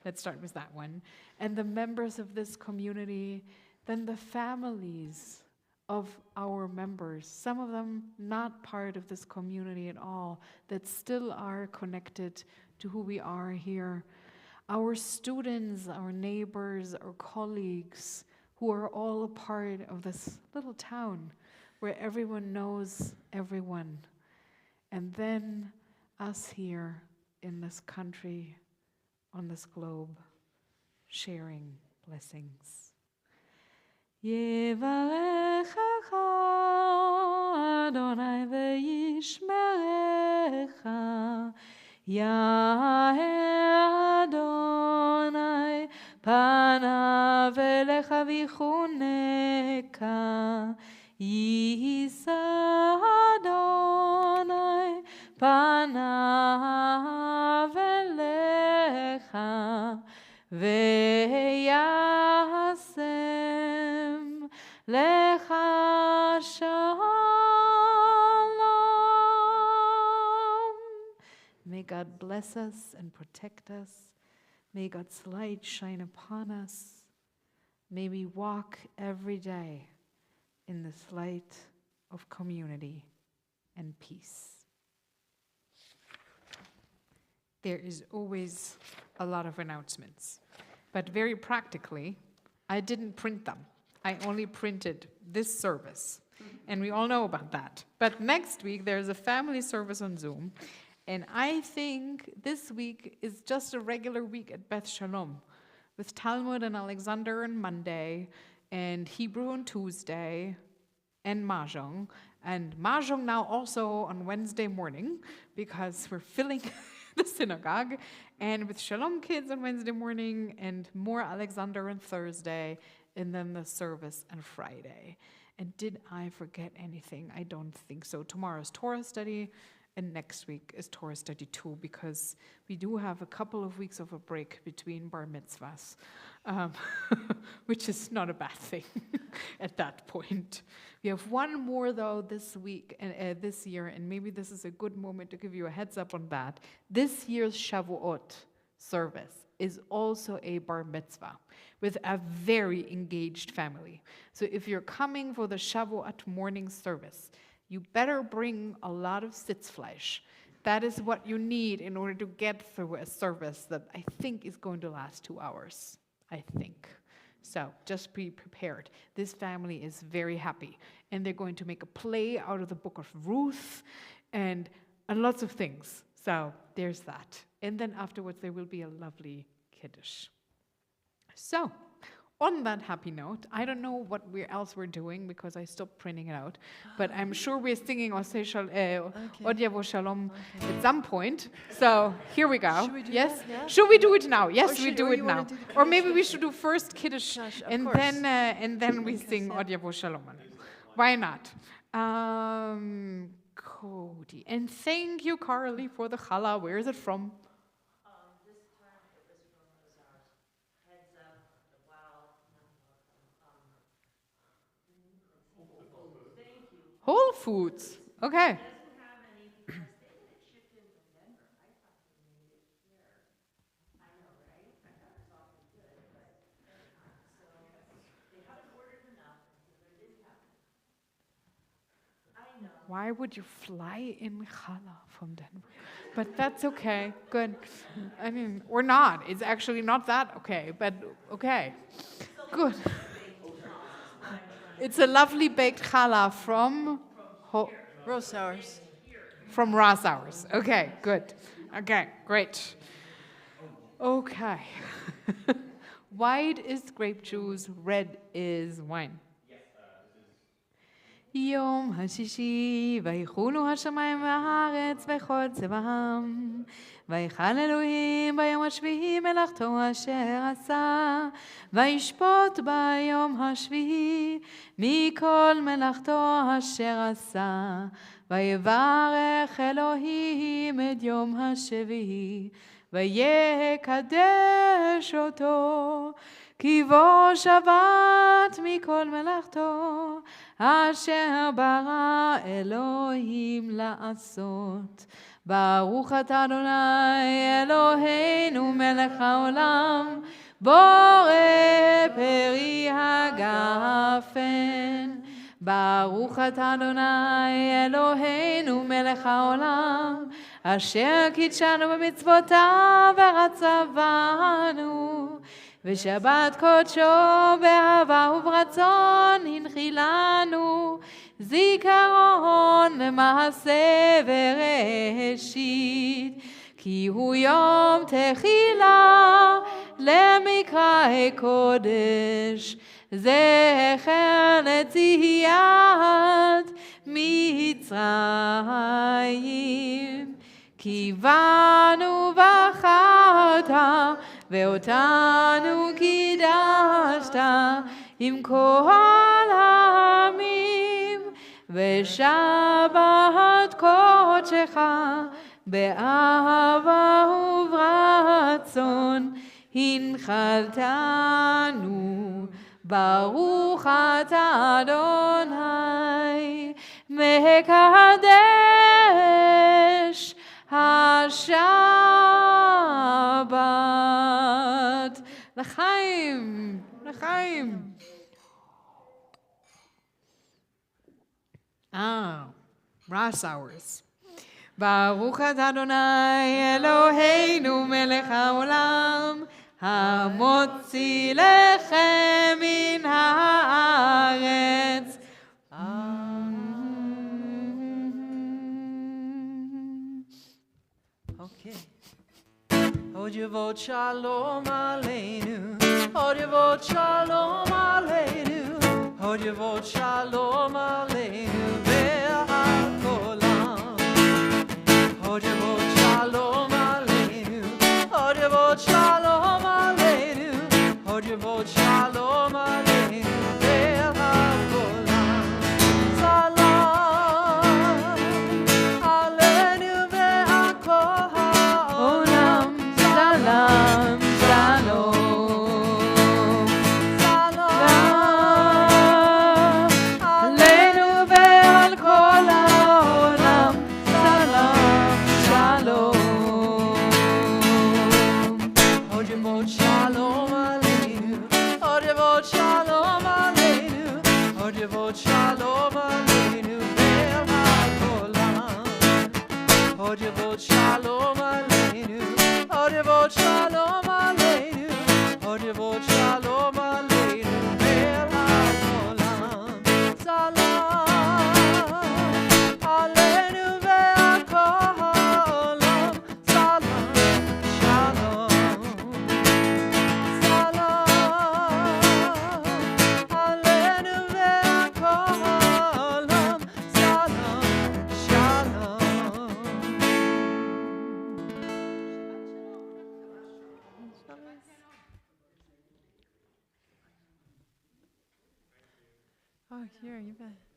Let's start with that one. And the members of this community, then the families of our members, some of them not part of this community at all, that still are connected to who we are here. Our students, our neighbors, our colleagues, who are all a part of this little town where everyone knows everyone. And then us here in this country, on this globe, sharing blessings. Yevarechecha Adonai ve'yishmerecha, Ya'er Adonai panav elecha v'chuneka, Yisa Adonai panav elecha ve'yasem lecha shalom. May God bless us and protect us. May God's light shine upon us. May we walk every day in this light of community and peace. There is always a lot of announcements, but very practically, I didn't print them. I only printed this service, and we all know about that. But next week, there's a family service on Zoom, and I think this week is just a regular week at Beth Shalom, with Talmud and Alexander on Monday, and Hebrew on Tuesday, and Mahjong. And Mahjong now also on Wednesday morning, because we're filling the synagogue, and with Shalom kids on Wednesday morning, and more Alexander on Thursday, and then the service on Friday. And did I forget anything? I don't think so. Tomorrow's Torah study, and next week is Torah study too, because we do have a couple of weeks of a break between bar mitzvahs, which is not a bad thing at that point. We have one more though this week and this year, and maybe this is a good moment to give you a heads up on that. This year's Shavuot service is also a bar mitzvah with a very engaged family. So if you're coming for the Shavuot morning service, you better bring a lot of sitzfleisch. That is what you need in order to get through a service that I think is going to last 2 hours, I think. So just be prepared. This family is very happy, and they're going to make a play out of the book of Ruth and lots of things. So there's that. And then afterwards there will be a lovely Kiddush. So on that happy note, I don't know what else we're doing because I stopped printing it out, but I'm sure we're singing Od Yavo Shalom at some point. So here we go. Should we do yes? that now? Should we do it now? Yes, Or we do or it you wanna now. do the Or maybe Kiddush? we should do first Kiddush Of and course. then we sing Od Yavo Shalom. Why not? Cody. And thank you, Carly, for the challah. Where is it from? This time it was from Ozar's Heads Up, the Wow, thank you. Whole Foods. Okay. Doesn't have any because they had it shipped in from Denver. I thought they made it here. I know, right? I thought it was awfully good, but so they haven't ordered enough, and so they didn't have it. I know. Why would you fly in challah from Denver? But that's okay. Good. I mean, or not. It's actually not that okay, but okay. Good. It's a lovely baked challah from Rose Sours. from Rossauers. Okay, good. Okay, great. Okay. White is grape juice, red is wine. יום השישי, ויחולו השמיים והארץ וכל צבאם. ויחל אלוהים ביום השביעי מלאכתו אשר עשה, וישפוט ביום השביעי מכל מלאכתו אשר עשה. ויברך אלוהים את יום השביעי, ויקדש אותו, כי בו שבת מכל מלאכתו, אשר ברא אלוהים לעשות. ברוך אתה אדוני אלוהינו מלך העולם, בורא פרי הגפן. ברוך אתה אדוני אלוהינו מלך העולם, אשר קידשנו במצוותיו ורצה בנו. ושבת קודשו באהבה וברצון הנחילנו, זיכרון למעשה וראשית. כי הוא יום תחילה למקרא קודש, זכר ליציאת מצרים. כי בנו בחרת ואותנו קידשת עם כל העמים, ושבת קודשך באהבה וברצון הנחלתנו. ברוך אתה אדוני מקדש השבת. לחיים, לחיים. Rossauers. ברוך אתה אדוני אלוהינו מלך העולם, המוציא לחם מן הארץ. Okay. Od Yavot Shalom Aleinu, Hodivot Shalom Aleinu, Hodivot Shalom Aleinu, Ve'akolam. Hodivot Shalom Aleinu, Hodivot Shalom Aleinu, Hodivot Shalom Aleinu, Ve'akolam. Salam Aleinu Ve'akolam. Salam, shalom. Aleinu ve'al kol ha'olam. Salam, shalom. Hodivot Shalom Aleinu, Hodivot Shalom Aleinu, Hodivot Shalom Aleinu, Ve'akolam. Hodivot Shalom Aleinu, Hodivot Shalom Aleinu, Hodivot Shalom Aleinu, Ve'akolam. Salam Aleinu Ve'akolam. Salam Shalom. Salam Aleinu Ve'akolam. Salam Shalom. Oh, here, you bet.